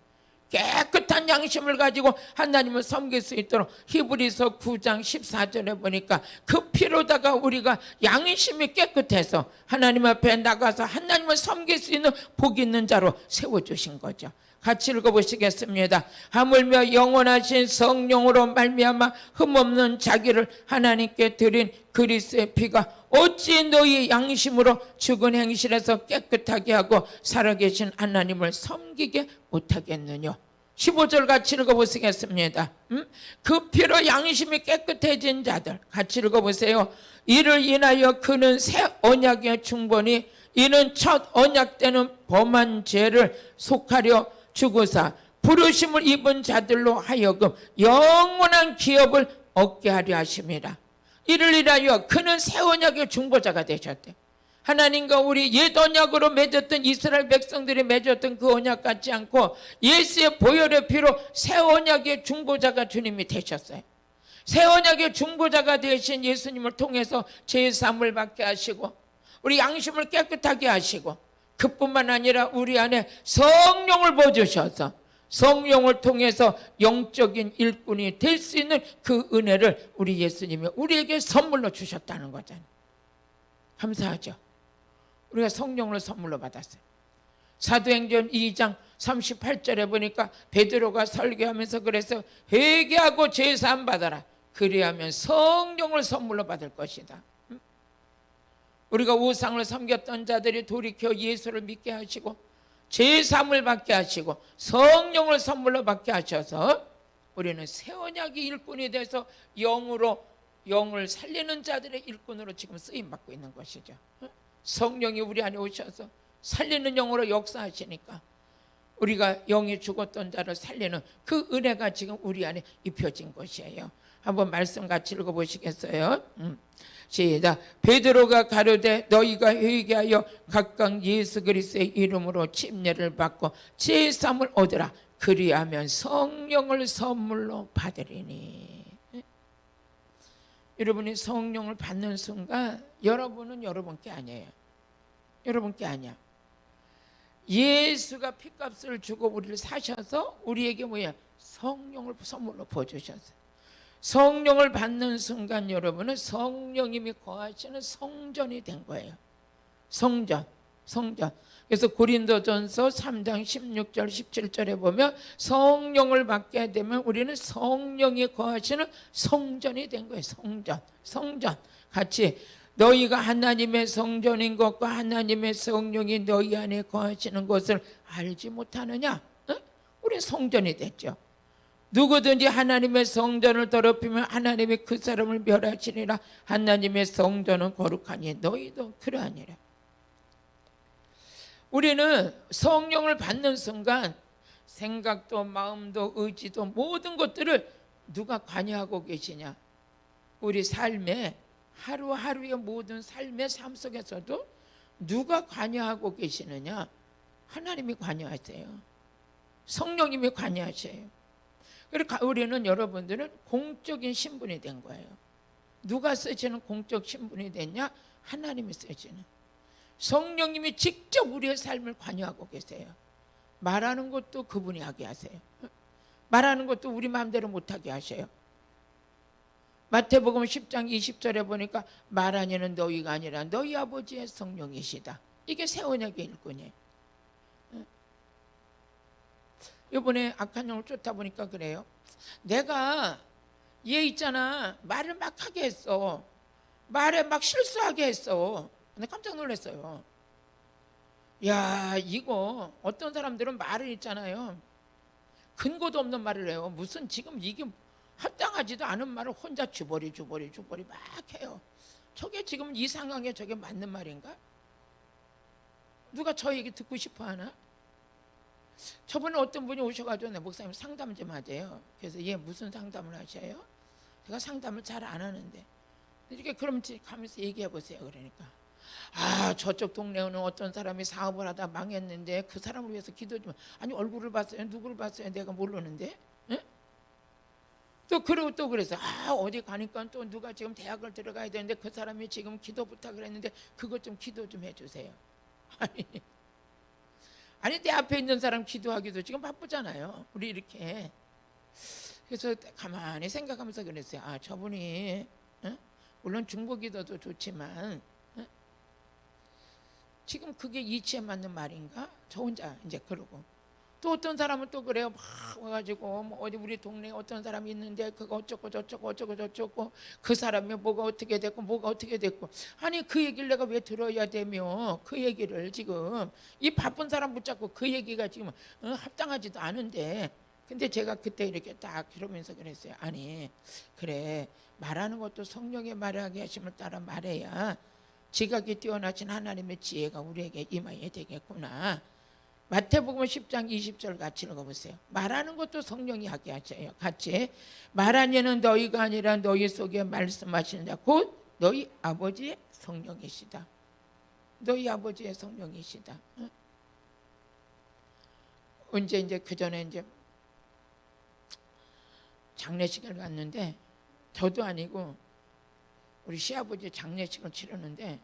깨끗한 양심을 가지고 하나님을 섬길 수 있도록 히브리서 9장 14절에 보니까 그 피로다가 우리가 양심이 깨끗해서 하나님 앞에 나가서 하나님을 섬길 수 있는 복 있는 자로 세워주신 거죠. 같이 읽어보시겠습니다. 하물며 영원하신 성령으로 말미암아 흠없는 자기를 하나님께 드린 그리스도의 피가 어찌 너희 양심으로 죽은 행실에서 깨끗하게 하고 살아계신 하나님을 섬기게 못하겠느냐. 15절 같이 읽어보시겠습니다. 그 피로 양심이 깨끗해진 자들 같이 읽어보세요. 이를 인하여 그는 새 언약의 중본이 이는 첫 언약 때는 범한 죄를 속하려 죽으사 부르심을 입은 자들로 하여금 영원한 기업을 얻게 하려 하심이라. 이를 인하여 그는 새 언약의 중보자가 되셨대. 하나님과 우리 옛 언약으로 맺었던 이스라엘 백성들이 맺었던 그 언약 같지 않고 예수의 보혈의 피로 새 언약의 중보자가 주님이 되셨어요. 새 언약의 중보자가 되신 예수님을 통해서 죄사함을 받게 하시고 우리 양심을 깨끗하게 하시고 그뿐만 아니라 우리 안에 성령을 부어주셔서 성령을 통해서 영적인 일꾼이 될 수 있는 그 은혜를 우리 예수님이 우리에게 선물로 주셨다는 거잖아요. 감사하죠. 우리가 성령을 선물로 받았어요. 사도행전 2장 38절에 보니까 베드로가 설교하면서 그래서 회개하고 죄사함 받아라. 그리하면 성령을 선물로 받을 것이다. 우리가 우상을 섬겼던 자들이 돌이켜 예수를 믿게 하시고 죄사함을 받게 하시고 성령을 선물로 받게 하셔서 우리는 새 언약의 일꾼이 돼서 영을 살리는 자들의 일꾼으로 지금 쓰임받고 있는 것이죠. 성령이 우리 안에 오셔서 살리는 영으로 역사하시니까 우리가 영이 죽었던 자를 살리는 그 은혜가 지금 우리 안에 입혀진 것이에요. 한번 말씀 같이 읽어보시겠어요? 시작. 베드로가 가로되 너희가 회개하여 각각 예수 그리스도의 이름으로 침례를 받고 죄사함을 얻으라. 그리하면 성령을 선물로 받으리니. 여러분이 성령을 받는 순간 여러분은 여러분께 아니에요. 여러분께 아니야. 예수가 핏값을 주고 우리를 사셔서 우리에게 뭐야? 성령을 선물로 부어주셨어요. 성령을 받는 순간 여러분은 성령님이 거하시는 성전이 된 거예요. 성전. 그래서 고린도전서 3장 16절 17절에 보면 성령을 받게 되면 우리는 성령이 거하시는 성전이 된 거예요. 성전. 같이 너희가 하나님의 성전인 것과 하나님의 성령이 너희 안에 거하시는 것을 알지 못하느냐? 우리 성전이 됐죠. 누구든지 하나님의 성전을 더럽히면 하나님이 그 사람을 멸하시리라. 하나님의 성전은 거룩하니 너희도 그러하니라. 우리는 성령을 받는 순간 생각도 마음도 의지도 모든 것들을 누가 관여하고 계시냐? 우리 삶에 하루하루의 모든 삶의 삶 속에서도 누가 관여하고 계시느냐? 하나님이 관여하세요. 성령님이 관여하셔요. 그러니까 우리는, 여러분들은 공적인 신분이 된 거예요. 누가 쓰시는 공적 신분이 됐냐? 하나님이 쓰시는. 성령님이 직접 우리의 삶을 관여하고 계세요. 말하는 것도 그분이 하게 하세요. 말하는 것도 우리 마음대로 못하게 하셔요. 마태복음 10장 20절에 보니까 말하니는 너희가 아니라 너희 아버지의 성령이시다. 이게 새 언약의 일꾼이에요. 이번에 악한 영을 쫓다 보니까 그래요. 내가 얘 있잖아, 말을 막 하게 했어. 말에 막 실수하게 했어. 근데 깜짝 놀랐어요. 야, 이거 어떤 사람들은 말을 있잖아요, 근거도 없는 말을 해요. 무슨 지금 이게 합당하지도 않은 말을 혼자 주버리 막 해요. 저게 지금 이 상황에 저게 맞는 말인가? 누가 저 얘기 듣고 싶어 하나? 저번에 어떤 분이 오셔가지고 내 목사님 상담 좀 하재요. 그래서 얘 무슨 상담을 하셔요? 제가 상담을 잘 안 하는데 이렇게 그럼 가면서 얘기해 보세요. 그러니까 저쪽 동네에는 어떤 사람이 사업을 하다 망했는데 그 사람을 위해서 기도 좀. 아니 얼굴을 봤어요? 누구를 봤어요? 내가 모르는데. 응? 또 그러고 또 그래서 어디 가니까 또 누가 지금 대학을 들어가야 되는데 그 사람이 지금 기도 부탁을 했는데 그것 좀 기도 좀 해주세요. 아니 내 앞에 있는 사람 기도하기도 지금 바쁘잖아요. 우리 이렇게. 그래서 가만히 생각하면서 그랬어요. 저분이 물론 중보기도도 좋지만 지금 그게 이치에 맞는 말인가? 저 혼자 이제 그러고. 또 어떤 사람은 또 그래요. 막 와가지고 뭐 어디 우리 동네에 어떤 사람이 있는데 그거 어쩌고 저쩌고 그 사람이 뭐가 어떻게 됐고 아니 그 얘기를 내가 왜 들어야 되며 그 얘기를 지금 이 바쁜 사람 붙잡고 그 얘기가 지금 합당하지도 않은데. 근데 제가 그때 이렇게 딱 그러면서 그랬어요. 아니 그래, 말하는 것도 성령의 말하게 하심을 따라 말해야 지각이 뛰어나신 하나님의 지혜가 우리에게 임하여야 되겠구나. 마태복음 10장 20절 같이 읽어보세요. 말하는 것도 성령이 하게 하셔요. 같이. 말하니는 너희가 아니라 너희 속에 말씀하시는 자 곧 너희 아버지의 성령이시다. 너희 아버지의 성령이시다. 언제 이제 그 전에 이제 장례식을 갔는데 저도 아니고 우리 시아버지 장례식을 치르는데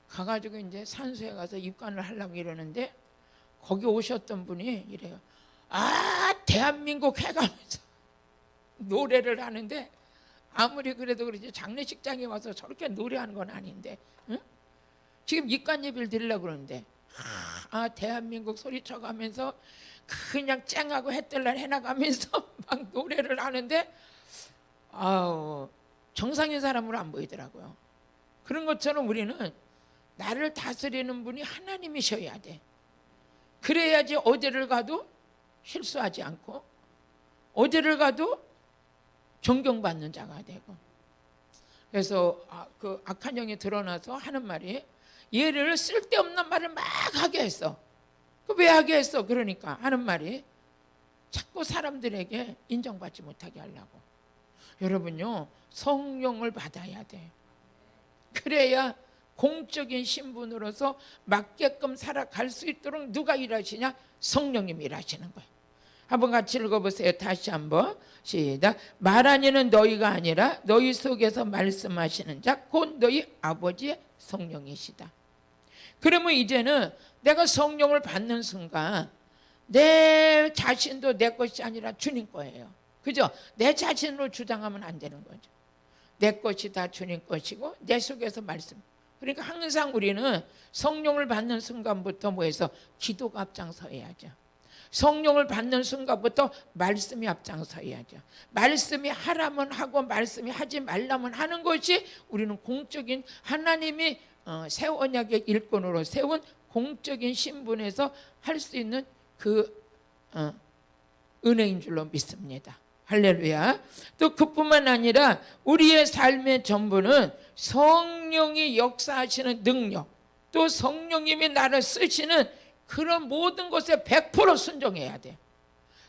가가지고 이제 산소에 가서 입관을 하려고 이러는데 거기 오셨던 분이 이래요. 대한민국 해가면서 노래를 하는데 아무리 그래도 그렇지 장례식장에 와서 저렇게 노래하는 건 아닌데 지금 입관 예배를 드리려고 그러는데 대한민국 소리쳐가면서 그냥 쨍하고 해뜰날 해나가면서 막 노래를 하는데 정상인 사람으로 안 보이더라고요. 그런 것처럼 우리는 나를 다스리는 분이 하나님이셔야 돼. 그래야지 어디를 가도 실수하지 않고 어디를 가도 존경받는 자가 되고. 그래서 그 악한 영이 드러나서 하는 말이 얘를 쓸데없는 말을 막 하게 했어. 왜 하게 했어? 그러니까 하는 말이 자꾸 사람들에게 인정받지 못하게 하려고. 여러분요, 성령을 받아야 돼요. 그래야 공적인 신분으로서 맞게끔 살아갈 수 있도록 누가 일하시냐? 성령님이 일하시는 거예요. 한번 같이 읽어보세요. 다시 한번 시작. 말하니는 너희가 아니라 너희 속에서 말씀하시는 자 곧 너희 아버지의 성령이시다. 그러면 이제는 내가 성령을 받는 순간 내 자신도 내 것이 아니라 주님 거예요. 그죠? 내 자신으로 주장하면 안 되는 거죠. 내 것이 다 주님 것이고 내 속에서 말씀. 그러니까 항상 우리는 성령을 받는 순간부터 뭐해서 기도가 앞장서야죠. 성령을 받는 순간부터 말씀이 앞장서야죠. 말씀이 하라면 하고 말씀이 하지 말라면 하는 것이 우리는 공적인 하나님이 새 언약의 일꾼으로 세운 공적인 신분에서 할 수 있는 그 은혜인 줄로 믿습니다. 할렐루야. 또 그뿐만 아니라 우리의 삶의 전부는 성령이 역사하시는 능력, 또 성령님이 나를 쓰시는 그런 모든 것에 100% 순종해야 돼요.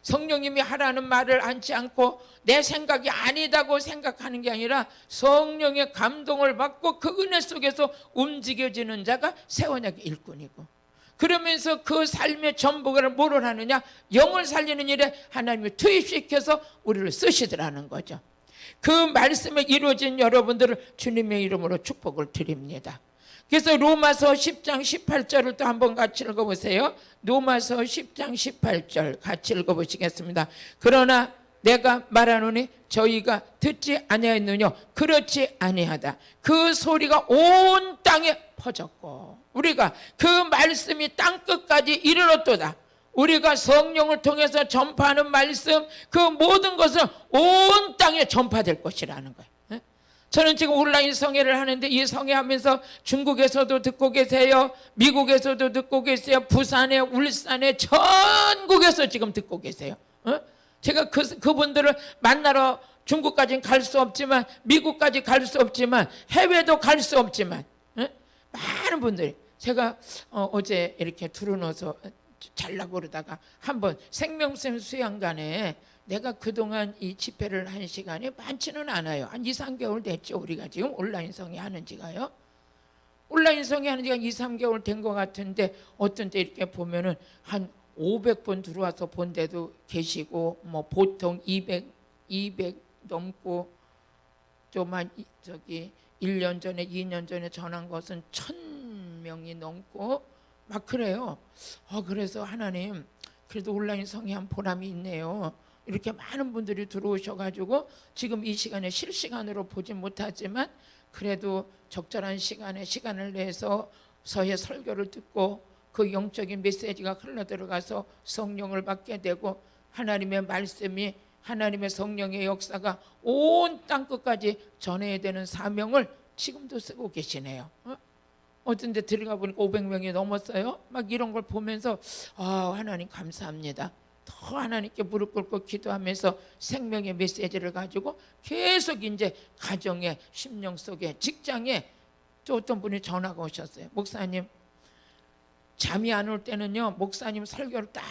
성령님이 하라는 말을 않지 않고 내 생각이 아니다고 생각하는 게 아니라 성령의 감동을 받고 그 은혜 속에서 움직여지는 자가 새 언약의 일꾼이고, 그러면서 그 삶의 전부를 뭐를 하느냐, 영을 살리는 일에 하나님이 투입시켜서 우리를 쓰시더라는 거죠. 그 말씀에 이루어진 여러분들을 주님의 이름으로 축복을 드립니다. 그래서 로마서 10장 18절을 또 한번 같이 읽어보세요. 로마서 10장 18절 같이 읽어보시겠습니다. 그러나 내가 말하노니 저희가 듣지 아니하였느냐, 그렇지 아니하다. 그 소리가 온 땅에 퍼졌고, 우리가 그 말씀이 땅끝까지 이르렀도다. 우리가 성령을 통해서 전파하는 말씀, 그 모든 것은 온 땅에 전파될 것이라는 거예요. 저는 지금 온라인 성회를 하는데 이 성회하면서 중국에서도 듣고 계세요, 미국에서도 듣고 계세요, 부산에, 울산에, 전국에서 지금 듣고 계세요. 제가 그분들을 만나러 중국까지는 갈 수 없지만, 미국까지 갈 수 없지만, 해외도 갈 수 없지만, 많은 분들이, 제가 어제 이렇게 두루넣어서 잘라고 그러다가 한번 생명샘 수양관에 내가 그동안 이 집회를 한 시간이 많지는 않아요. 한 2, 3개월 됐죠. 우리가 지금 온라인 성회 하는 지가요. 온라인 성회 하는 지가 2, 3개월 된 것 같은데, 어떤 때 이렇게 보면은 한 500분 들어와서 본 데도 계시고, 뭐 보통 200 넘고, 좀 한 1년 전에 2년 전에 전한 것은 1000명이 넘고 막 그래요. 그래서 하나님, 그래도 온라인 성회 한 보람이 있네요. 이렇게 많은 분들이 들어오셔가지고 지금 이 시간에 실시간으로 보지 못하지만 그래도 적절한 시간에 시간을 내서 서의 설교를 듣고 그 영적인 메시지가 흘러들어가서 성령을 받게 되고, 하나님의 말씀이, 하나님의 성령의 역사가 온 땅끝까지 전해야 되는 사명을 지금도 쓰고 계시네요. 어떤 데 들어가 보니까 500명이 넘었어요. 막 이런 걸 보면서 하나님 감사합니다. 더 하나님께 무릎 꿇고 기도하면서 생명의 메시지를 가지고 계속 이제 가정에, 심령 속에, 직장에, 또 어떤 분이 전화가 오셨어요. 목사님, 잠이 안 올 때는요, 목사님 설교를 딱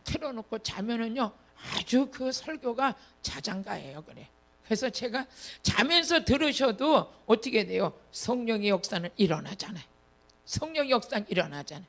틀어놓고 자면은요, 아주 그 설교가 자장가예요. 그래. 그래서 제가 자면서 들으셔도 어떻게 돼요? 성령의 역사는 일어나잖아요. 성령의 역사는 일어나잖아요.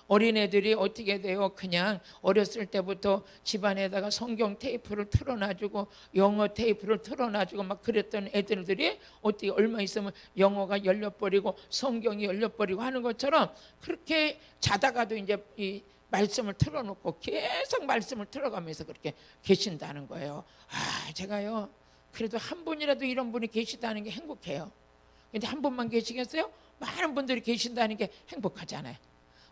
어린애들이 어떻게 돼요? 그냥 어렸을 때부터 집안에다가 성경 테이프를 틀어놔주고 영어 테이프를 틀어놔주고 막 그랬던 애들이 어떻게 얼마 있으면 영어가 열려버리고 성경이 열려버리고 하는 것처럼, 그렇게 자다가도 이제 이 말씀을 틀어놓고 계속 말씀을 틀어가면서 그렇게 계신다는 거예요. 제가요, 그래도 한 분이라도 이런 분이 계시다는 게 행복해요. 근데 한 분만 계시겠어요? 많은 분들이 계신다는 게 행복하잖아요.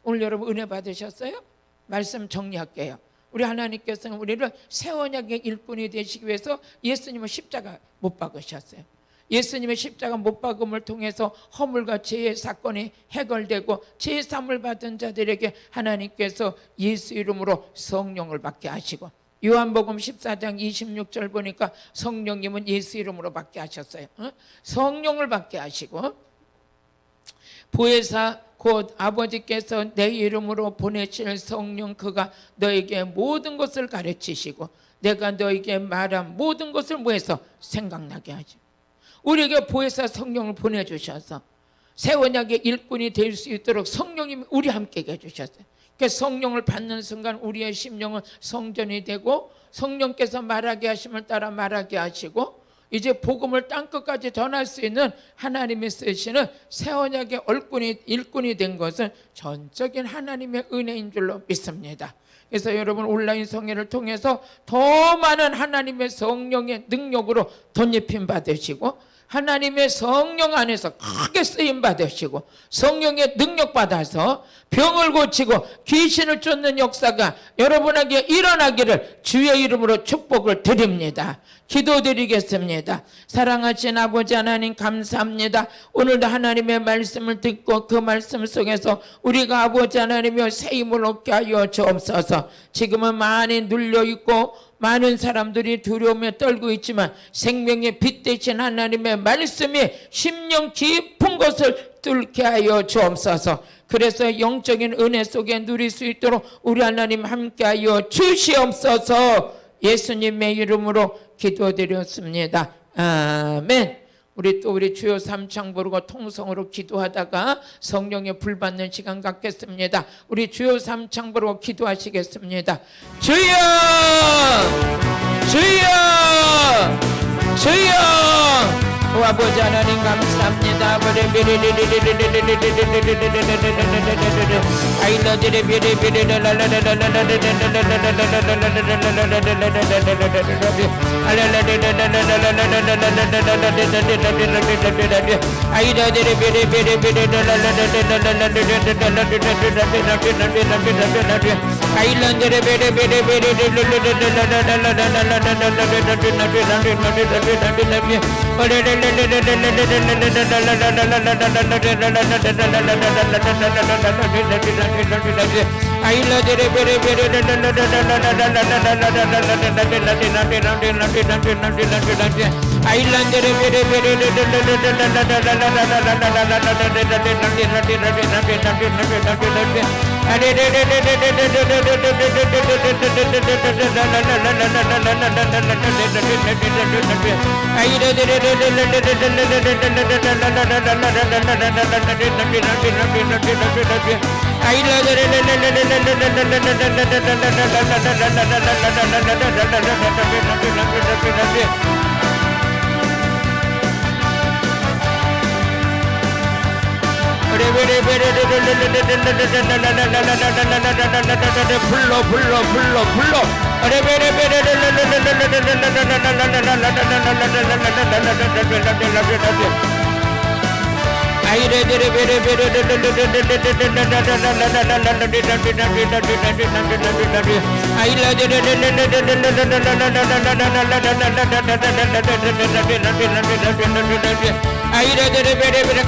오늘 여러분 은혜 받으셨어요? 말씀 정리할게요. 우리 하나님께서는 우리를 새 언약의 일꾼이 되시기 위해서 예수님을 십자가 못 박으셨어요. 예수님의 십자가 못 박음을 통해서 허물과 죄의 사건이 해결되고 죄 사함을 받은 자들에게 하나님께서 예수 이름으로 성령을 받게 하시고, 요한복음 14장 26절 보니까 성령님은 예수 이름으로 받게 하셨어요. 성령을 받게 하시고, 보혜사 곧 아버지께서 내 이름으로 보내실 성령, 그가 너에게 모든 것을 가르치시고 내가 너에게 말한 모든 것을 뭐해서 생각나게 하지. 우리에게 보혜사 성령을 보내주셔서 새 언약의 일꾼이 될 수 있도록 성령님이 우리 함께 해주셨어요. 그래서 성령을 받는 순간 우리의 심령은 성전이 되고, 성령께서 말하게 하심을 따라 말하게 하시고, 이제 복음을 땅끝까지 전할 수 있는 하나님이 쓰시는 새 언약의 일꾼이 된 것은 전적인 하나님의 은혜인 줄로 믿습니다. 그래서 여러분 온라인 성회를 통해서 더 많은 하나님의 성령의 능력으로 덧입힘 받으시고, 하나님의 성령 안에서 크게 쓰임 받으시고 성령의 능력 받아서 병을 고치고 귀신을 쫓는 역사가 여러분에게 일어나기를 주의 이름으로 축복을 드립니다. 기도드리겠습니다. 사랑하신 아버지 하나님, 감사합니다. 오늘도 하나님의 말씀을 듣고 그 말씀 속에서 우리가 아버지 하나님의 새 힘을 얻게 하여 주옵소서. 지금은 많이 눌려있고 많은 사람들이 두려움에 떨고 있지만 생명의 빛 되신 하나님의 말씀이 심령 깊은 것을 뚫게 하여 주옵소서. 그래서 영적인 은혜 속에 누릴 수 있도록 우리 하나님 함께하여 주시옵소서. 예수님의 이름으로 기도드렸습니다. 아멘. 우리 주여 삼창 부르고 통성으로 기도하다가 성령의 불 받는 시간 갖겠습니다. 우리 주여 삼창 부르고 기도하시겠습니다. 주여, 주여, 주여. 아버지 하나님 감사합니다.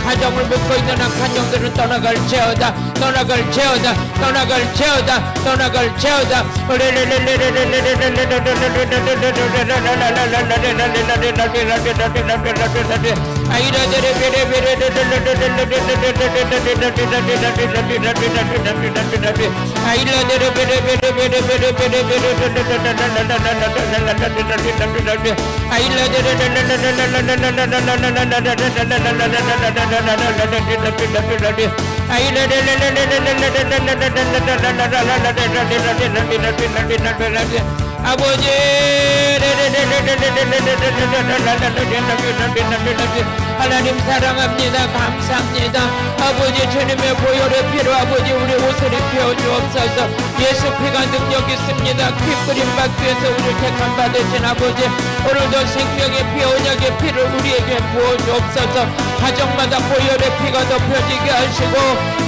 가정을 맺고 있는 한 가정들은 떠나갈지어다, 떠나갈지어다, 떠나갈지어다, 떠나갈지어다. 아버지 하나님 사랑합니다. 감사합니다. 아버지 주님의 보혈의 피로 아버지 우리 옷을 입혀 주옵소서. 예수 피가 능력 있습니다. 피 뿌림 받기 위해서 우리를 택함 받으신 아버지, 오늘도 생명의 피 언약의 피를 우리에게 부어 주옵소서. 가정마다 보혈의 피가 덮여지게 하시고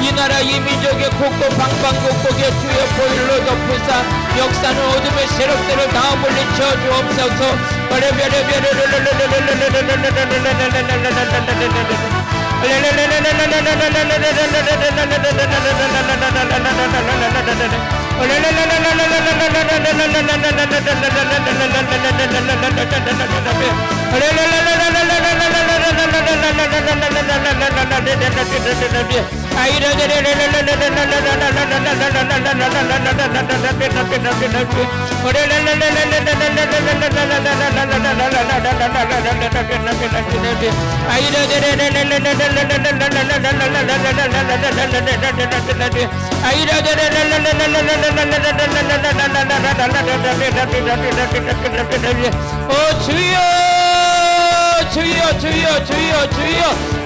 이 나라 이 민족의 곳곳 방방곡곡에 주의 보혈로 덮으사 역사는 어둠의 세력들을 다 물리쳐 주옵소서. 주여 주여 주여 주여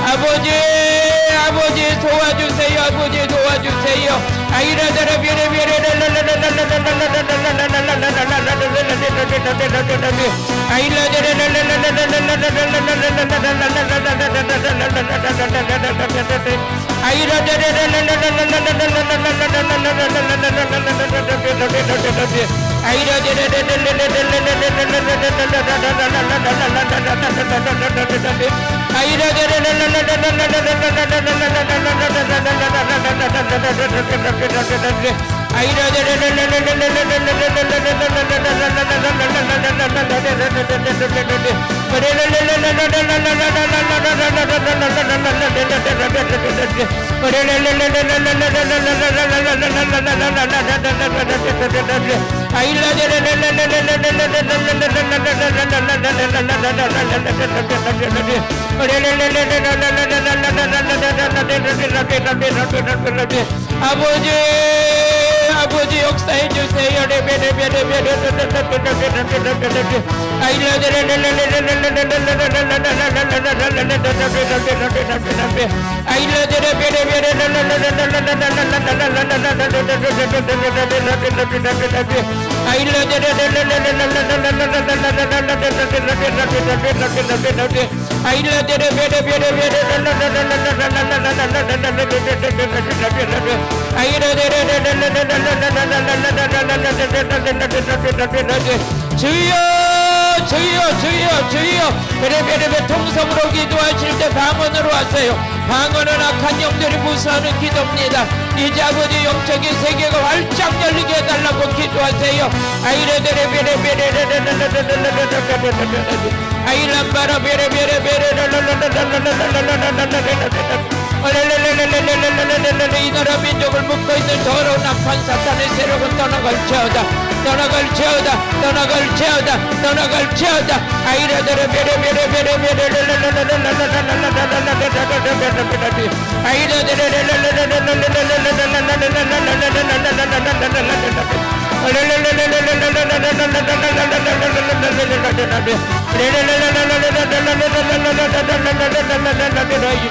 아버지 아버지 도와주세요. 아버지 도와주세요. 아이라다라 아이라다라 아버지 역사해 주세요. 주여 주여 주여 주여 베레베레베 통성으로 기도하실 때 방언으로 하세요. 방언은 악한 영들이 무수하는 기도입니다. 이제 아버지 영적인 세계가 활짝 열리게 해달라고 기도하세요. 아이란바라 베레베레베레 이 나라 민족을 묶고 있는 더러운 악한 사탄의 세력은 떠나갈지어다 떠나갈지어다 떠나갈지어다 떠나갈지어다 아이라데레 베레베레베레베레 아이라데레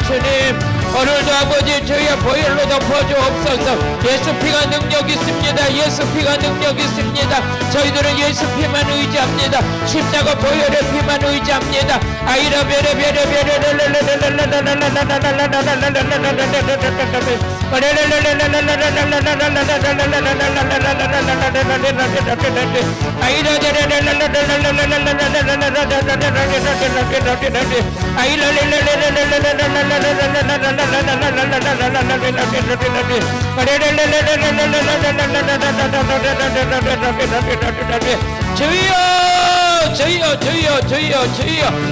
주님 오늘도 아버지 주의 보혈로 덮어주옵소서. 예수 피가 능력 있습니다. 예수 피가 능력 있습니다. 저희들은 예수 피만 의지합니다. 십자가 보혈의 피만 의지합니다. 아이라 베레 베레 베레 주여 주여 주여 주여 주여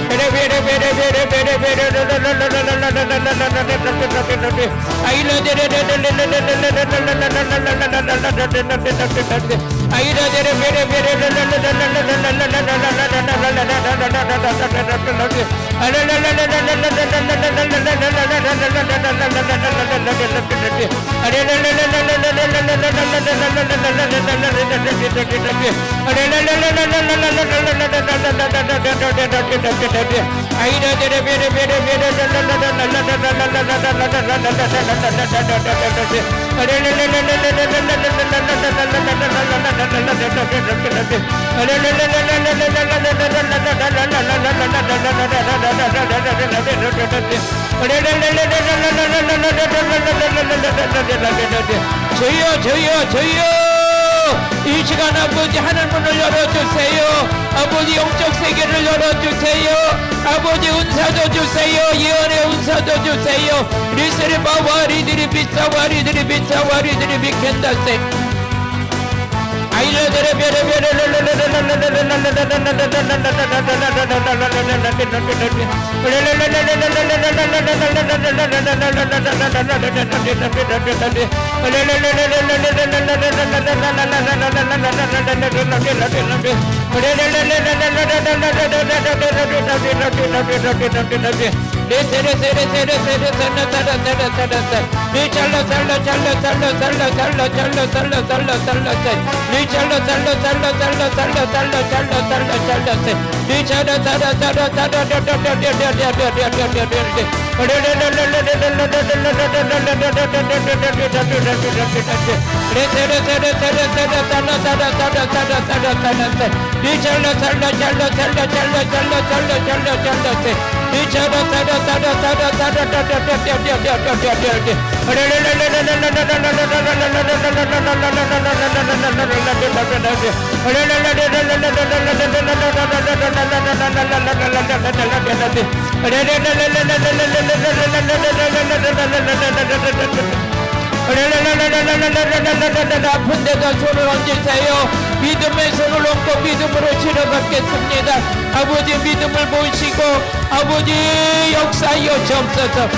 주여 주여 주여 이 시간 아버지 하늘문을 열어주세요. 아버지 영적 세계를 열어주세요. 아버지 은사도 주세요. 예언의 은사도 주세요. 리스리바와 리드리 비싸와 리드리 비싸와 리드리 비켄다세 아이라데레 베레 베레 아픈 데다 손을 얹으세요. 믿음의 손을 얹고 믿음으로 치료받겠습니다. 아버지 믿음을 보시고 아버지 역사하여 주옵소서.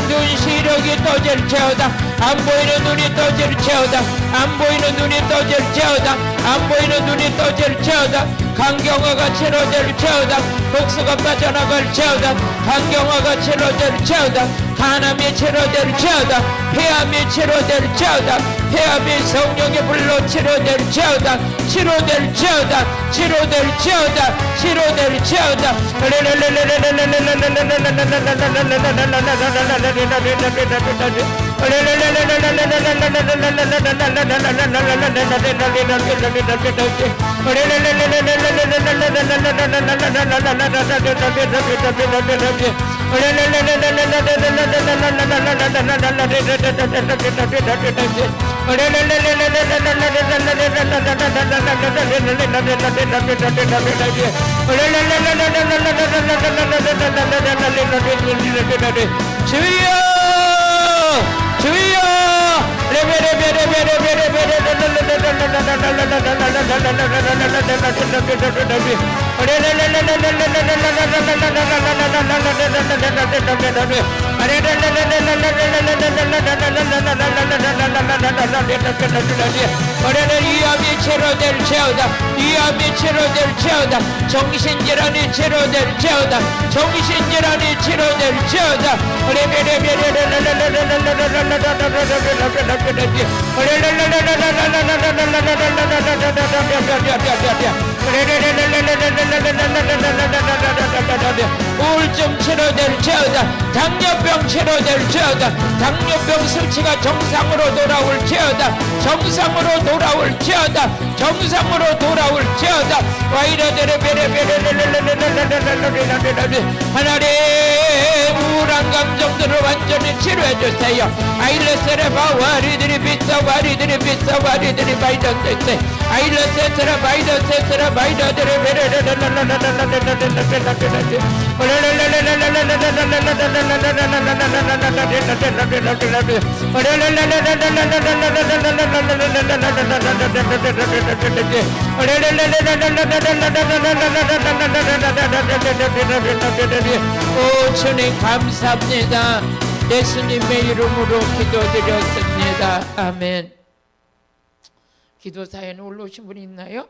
눈 시력이 떠질지어다. 안 보이는 눈이 떠질지어다. 안 보이는 눈이 떠질지어다. 안 보이는 눈이 떠질지어다. 간경화가 치러질지어다. 복수가 빠져나갈지어다. 간경화가 치러질지어다. 간암이 치러질지어다. 폐암이 치러질지어다. 폐암이 성령의 불로 치러질지어다. 치료될지어다. 치료될지어다. 치료될지어다. 주여 주여 위암이 치료될지어다. 위암이 치료될지어다. 정신질환이 치료될지어다. 정신질환이 치료될지어다. 우울증 치료될지어다. 당뇨병 치료될지어다. 당뇨병 수치가 정상으로 돌아올지어다. 정상으로 돌아올지어다. 정상으로 돌아올지어다. 하나님 우울한 감정들을 완전히 치료해주세요. 아일레세레바 와리들이 비싸 와리들이 비싸 와리들이 바이던데세 아일레세세라 바이던세세라 바이던들이 오 주님 감사합니다. 예수님의 이름으로 기도드렸습니다. 아멘. 기도 사연에 올라오신 분이 있나요?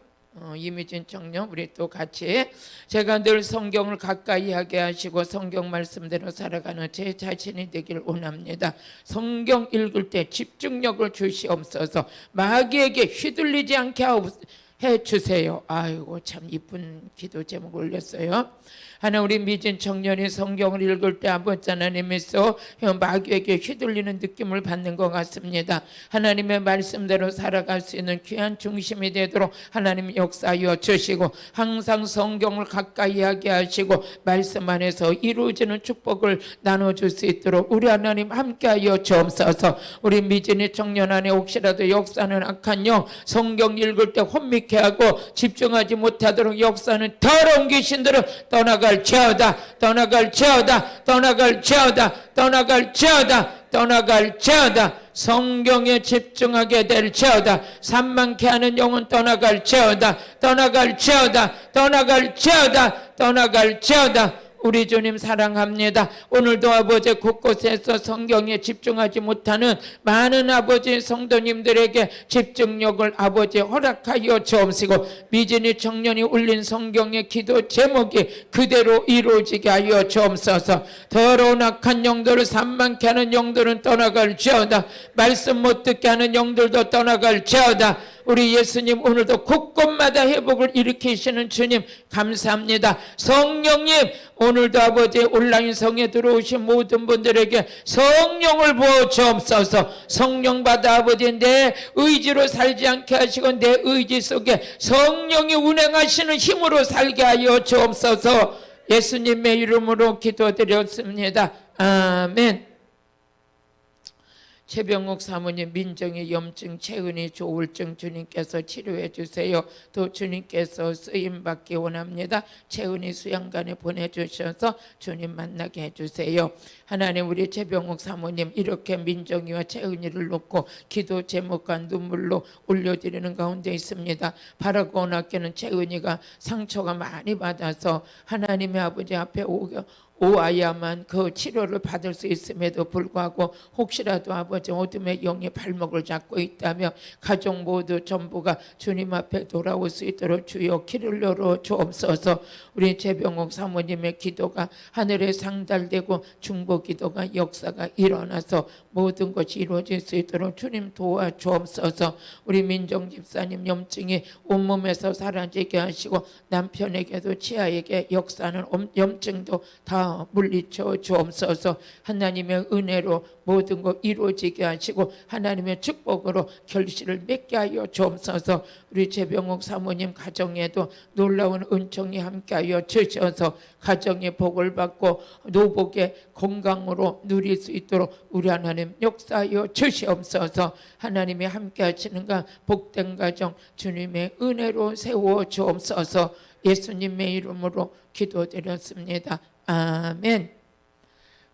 이미진 청년 우리 또 같이 제가 늘 성경을 가까이 하게 하시고 성경 말씀대로 살아가는 제 자신이 되길 원합니다. 성경 읽을 때 집중력을 주시옵소서. 마귀에게 휘둘리지 않게 해주세요. 아이고 참 이쁜 기도 제목 올렸어요. 하나 우리 미진 청년이 성경을 읽을 때 아버지 하나님에서 마귀에게 휘둘리는 느낌을 받는 것 같습니다. 하나님의 말씀대로 살아갈 수 있는 귀한 중심이 되도록 하나님 역사하여 주시고 항상 성경을 가까이 하게 하시고 말씀 안에서 이루어지는 축복을 나눠줄 수 있도록 우리 하나님 함께하여 주옵소서. 우리 미진이 청년 안에 혹시라도 역사는 악한 영 성경 읽을 때 혼미케 하고 집중하지 못하도록 역사는 더러운 귀신들은 떠나갈지어다 떠나갈지어다 떠나갈지어다 떠나갈지어다 떠나갈지어다. 성경에 집중하게 될지어다. 산만케 하는 영은 떠나갈지어다 떠나갈지어다 떠나갈지어다 떠나갈지어다. 우리 주님 사랑합니다. 오늘도 아버지 곳곳에서 성경에 집중하지 못하는 많은 아버지 성도님들에게 집중력을 아버지 허락하여 주옵시고 미진이 청년이 올린 성경의 기도 제목이 그대로 이루어지게 하여 주옵소서. 더러운 악한 영들을 산만케 하는 영들은 떠나갈지어다. 말씀 못 듣게 하는 영들도 떠나갈지어다. 우리 예수님 오늘도 곳곳마다 회복을 일으키시는 주님 감사합니다. 성령님 오늘도 아버지 온라인성에 들어오신 모든 분들에게 성령을 부어 주옵소서. 성령 받아 아버지 내 의지로 살지 않게 하시고 내 의지 속에 성령이 운행하시는 힘으로 살게 하여 주옵소서. 예수님의 이름으로 기도드렸습니다. 아멘. 최병욱 사모님 민정의 염증, 체은이 조울증 주님께서 치료해 주세요. 또 주님께서 쓰임 받기 원합니다. 체은이 수양관에 보내주셔서 주님 만나게 해주세요. 하나님 우리 최병욱 사모님 이렇게 민정이와 체은이를 놓고 기도 제목과 눈물로 올려드리는 가운데 있습니다. 바라고 원하기는 체은이가 상처가 많이 받아서 하나님의 아버지 앞에 오아야만 그 치료를 받을 수 있음에도 불구하고 혹시라도 아버지 어둠의 영이 발목을 잡고 있다며 가족 모두 전부가 주님 앞에 돌아올 수 있도록 주여 길을 열어 주옵소서. 우리 최병옥 사모님의 기도가 하늘에 상달되고 중보 기도가 역사가 일어나서 모든 것이 이루어질 수 있도록 주님 도와주옵소서. 우리 민정 집사님 염증이 온몸에서 사라지게 하시고 남편에게도 치아에게 역사하는 염증도 다 물리쳐 주옵소서. 하나님의 은혜로 모든 것 이루어지게 하시고 하나님의 축복으로 결실을 맺게 하여 주옵소서. 우리 최병옥 사모님 가정에도 놀라운 은총이 함께하여 주셔서 가정의 복을 받고 노복의 건강으로 누릴 수 있도록 우리 하나님 역사하여 주시옵소서. 하나님이 함께 하시는가 복된 가정 주님의 은혜로 세워 주옵소서. 예수님의 이름으로 기도드렸습니다. 아멘.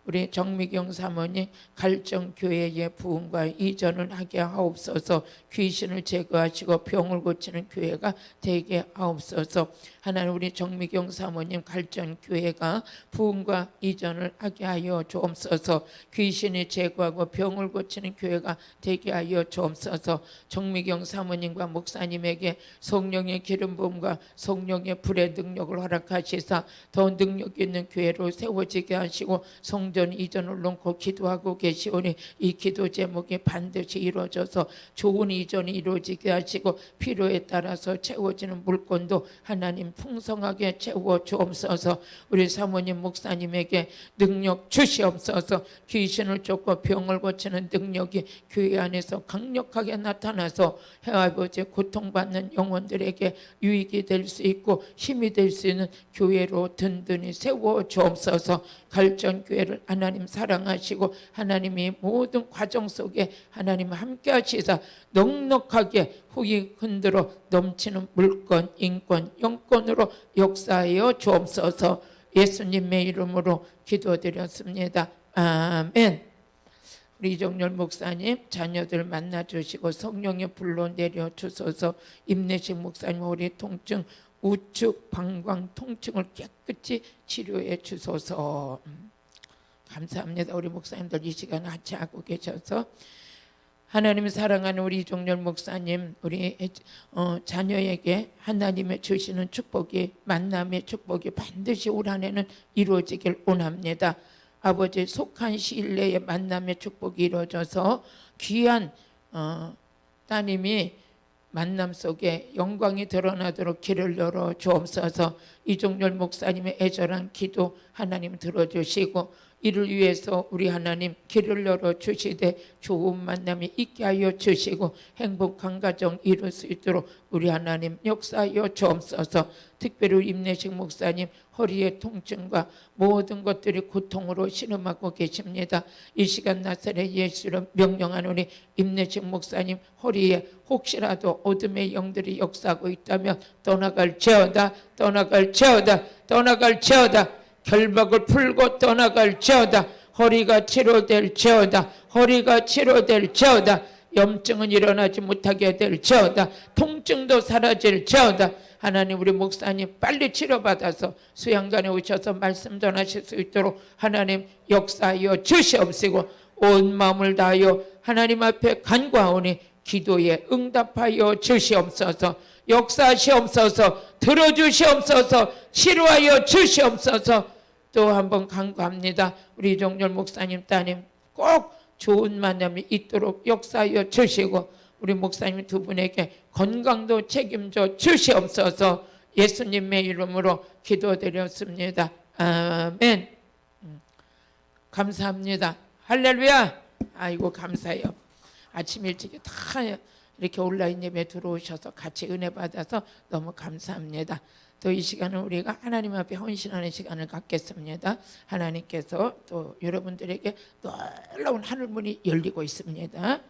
우리 정미경 사모님 갈정교회의 부흥과 이전을 하게 하옵소서. 귀신을 제거하시고 병을 고치는 교회가 되게 하옵소서. 하나님 우리 정미경 사모님 갈정교회가 부흥과 이전을 하게 하여 주옵소서. 귀신이 제거하고 병을 고치는 교회가 되게 하여 주옵소서. 정미경 사모님과 목사님에게 성령의 기름 부음과 성령의 불의 능력을 허락하시사 더 능력 있는 교회로 세워지게 하시고 성전 이전을 놓고 기도하고 계시오니 이 기도 제목이 반드시 이루어져서 좋은 이전이 이루어지게 하시고 필요에 따라서 채워지는 물건도 하나님 풍성하게 채워 주옵소서. 우리 사모님 목사님에게 능력 주시옵소서. 귀신을 쫓고 병을 고치는 능력이 교회 안에서 강력하게 나타나서 아버지 고통받는 영혼들에게 유익이 될 수 있고 힘이 될 수 있는 교회로 든든히 세워 주옵소서. 갈전교회를 하나님 사랑하시고 하나님이 모든 과정 속에 하나님 함께 하시사 넉넉하게 후이 흔들어 넘치는 물건, 인권, 영권으로 역사하여 주옵소서. 예수님의 이름으로 기도드렸습니다. 아멘. 우리 이정열 목사님 자녀들 만나주시고 성령의 불로 내려주소서. 임내식 목사님 우리 통증 우측 방광 통증을 깨끗이 치료해 주소서. 감사합니다. 우리 목사님들 이 시간 같이 하고 계셔서 하나님 사랑하는 우리 이종렬 목사님 우리 자녀에게 하나님의 주시는 축복이 만남의 축복이 반드시 올 한해는 이루어지길 원합니다. 아버지 속한 시일 내에 만남의 축복이 이루어져서 귀한 따님이 만남 속에 영광이 드러나도록 길을 열어 주옵소서. 이종렬 목사님의 애절한 기도 하나님 들어주시고 이를 위해서 우리 하나님 길을 열어 주시되 좋은 만남이 있게 하여 주시고 행복한 가정 이룰 수 있도록 우리 하나님 역사하여 주옵소서. 특별히 임내식 목사님 허리의 통증과 모든 것들이 고통으로 신음하고 계십니다. 이 시간 나사렛 예수를 명령하는 우리 임내식 목사님 허리에 혹시라도 어둠의 영들이 역사하고 있다면 떠나갈지어다 떠나갈지어다 떠나갈지어다 결박을 풀고 떠나갈지어다. 허리가 치료될지어다. 허리가 치료될지어다. 염증은 일어나지 못하게 될지어다. 통증도 사라질지어다. 하나님 우리 목사님 빨리 치료받아서 수양관에 오셔서 말씀 전하실 수 있도록 하나님 역사하여 주시옵시고 온 마음을 다하여 하나님 앞에 간구하오니 기도에 응답하여 주시옵소서. 역사하시옵소서. 들어주시옵소서. 치료하여 주시옵소서. 또 한번 간구합니다. 우리 이종렬 목사님 따님 꼭 좋은 만남이 있도록 역사하여 주시고 우리 목사님 두 분에게 건강도 책임져 주시옵소서. 예수님의 이름으로 기도드렸습니다. 아멘. 감사합니다. 할렐루야. 아이고 감사해요. 아침 일찍 다 이렇게 온라인 예배 들어오셔서 같이 은혜 받아서 너무 감사합니다. 또 이 시간은 우리가 하나님 앞에 헌신하는 시간을 갖겠습니다. 하나님께서 또 여러분들에게 놀라운 하늘 문이 열리고 있습니다.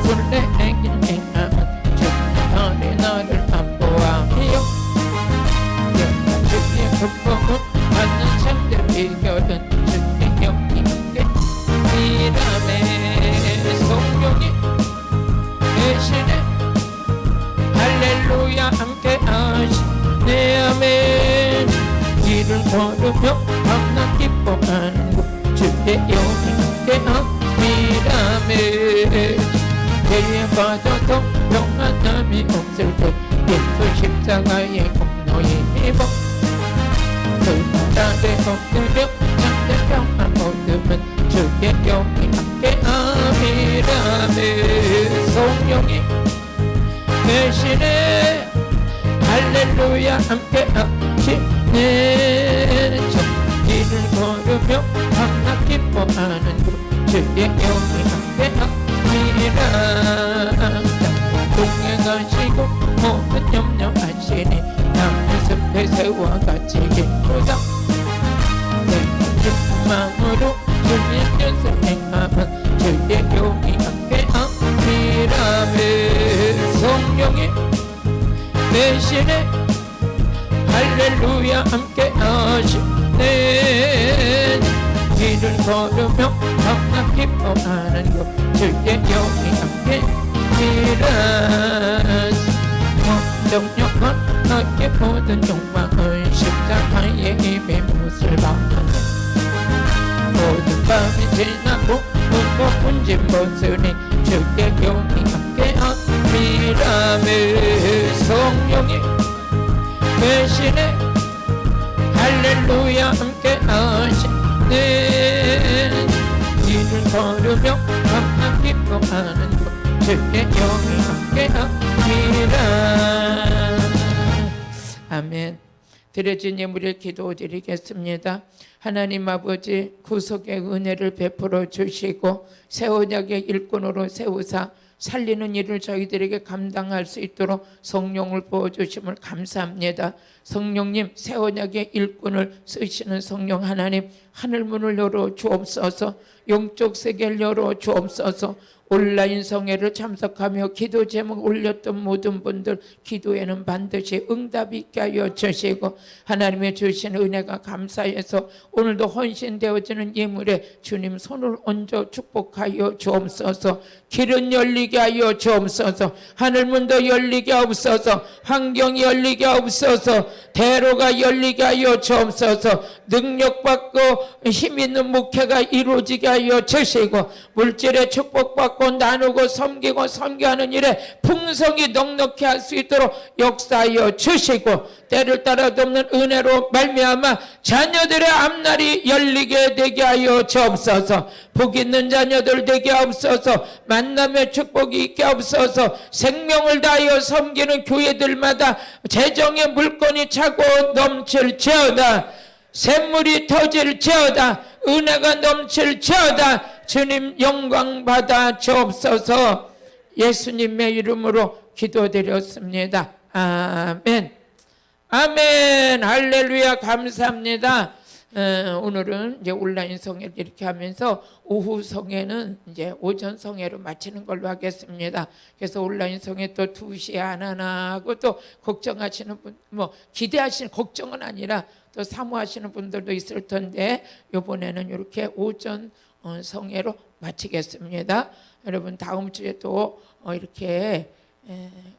술래긴 행함은 주님의 나를 안 보아요. 주의 극복은 받는 상대 비결은 주의 영인데 이람의 성령이 대신에 할렐루야 함께 하시네. 아멘. 길을 걸으며 밤낮 기뻐하는 것 주의 영이 함께 하시네. 죄에 빠져서 평안함이 없을 때 예수 십자가의 공로에 입어 그 바닥에 엎드려 참된 평안 얻으면 주의 영이 함께함이라네. 성령이 대신에 할렐루야 함께하시네. 길을 걸으며 밤낮 기뻐하는 그 주의 영이 함께하시네. 동행하시고 모든 염려하시니 나무 숲의 새와 같이 기쁘다. 내 마음으로 주의 뜻을 행하면 주의 영이 함께함이라네. 성령이 대신에 할렐루야 함께하시네. 길을 걸으며 밤낮 기뻐하는 것 주의 영이 함께이라. 정령은 너의 모든 욕망을 십자가의 힘의 못을 박는 모든 밤이 지나고 무거운진 벗으니 주의 영이 함께함이라네. 성령이 대신에 할렐루야 함께하시네. 길을 걸으며 밤낮 기뻐하는 것 주의 영이 함께함이라. 아멘. 드려진 예물을 기도드리겠습니다. 하나님 아버지, 구속의 은혜를 베풀어 주시고 새 언약의 일꾼으로 세우사 살리는 일을 저희들에게 감당할 수 있도록 성령을 부어주심을 감사합니다. 성령님, 새 언약의 일꾼을 쓰시는 성령 하나님, 하늘문을 열어 주옵소서. 영적 세계를 열어 주옵소서. 온라인 성회를 참석하며 기도 제목 올렸던 모든 분들 기도에는 반드시 응답이 있게 하여 주시고 하나님의 주신 은혜가 감사해서 오늘도 헌신되어지는 예물에 주님 손을 얹어 축복하여 주옵소서. 길은 열리게 하여 주옵소서. 하늘문도 열리게 하옵소서. 환경이 열리게 하옵소서. 대로가 열리게 하여 주옵소서. 능력받고 힘있는 목회가 이루어지게 하여 주시고 물질의 축복받고 나누고 섬기고 섬겨하는 일에 풍성이 넉넉히 할 수 있도록 역사하여 주시고 때를 따라 돕는 은혜로 말미암아 자녀들의 앞날이 열리게 되게 하여 주옵소서. 복 있는 자녀들 되게 하옵소서. 만남의 축복이 있게 하옵소서. 생명을 다하여 섬기는 교회들마다 재정의 물건이 차고 넘칠지어다. 샘물이 터질지어다. 은혜가 넘칠지어다. 주님 영광 받아 주옵소서. 예수님의 이름으로 기도드렸습니다. 아멘. 아멘. 할렐루야. 감사합니다. 오늘은 이제 온라인 성회를 이렇게 하면서 오후 성회는 이제 오전 성회로 마치는 걸로 하겠습니다. 그래서 온라인 성회 또 2시에 안 하나 하고 또 걱정하시는 분, 뭐 기대하시는 걱정은 아니라 또 사모하시는 분들도 있을 텐데 이번에는 이렇게 오전 성회로 마치겠습니다. 여러분 다음 주에 또 이렇게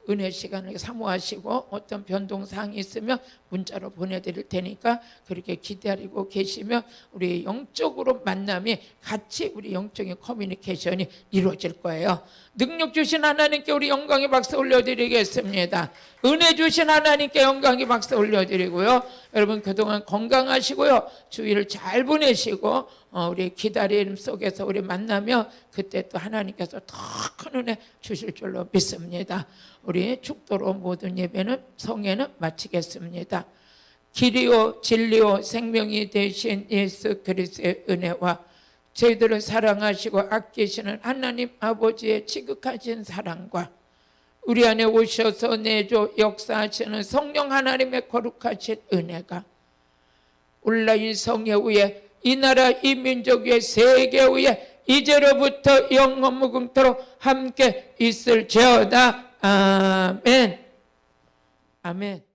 은혜 시간을 사모하시고 어떤 변동사항이 있으면 문자로 보내드릴 테니까 그렇게 기다리고 계시면 우리 영적으로 만남이 같이 우리 영적인 커뮤니케이션이 이루어질 거예요. 능력 주신 하나님께 우리 영광의 박수 올려드리겠습니다. 은혜 주신 하나님께 영광의 박수 올려드리고요. 여러분 그동안 건강하시고요. 주일을 잘 보내시고 우리 기다림 속에서 우리 만나면 그때 또 하나님께서 더 큰 은혜 주실 줄로 믿습니다. 우리 축도로 모든 예배는 성회는 마치겠습니다. 길이요 진리요 생명이 되신 예수 그리스도의 은혜와 저희들을 사랑하시고 아끼시는 하나님 아버지의 지극하신 사랑과 우리 안에 오셔서 내조 역사하시는 성령 하나님의 거룩하신 은혜가 온라인 성회 위에 이 나라 이 민족 위에 세계 위에 이제로부터 영원 무궁토록 함께 있을지어다. 아멘. 아멘.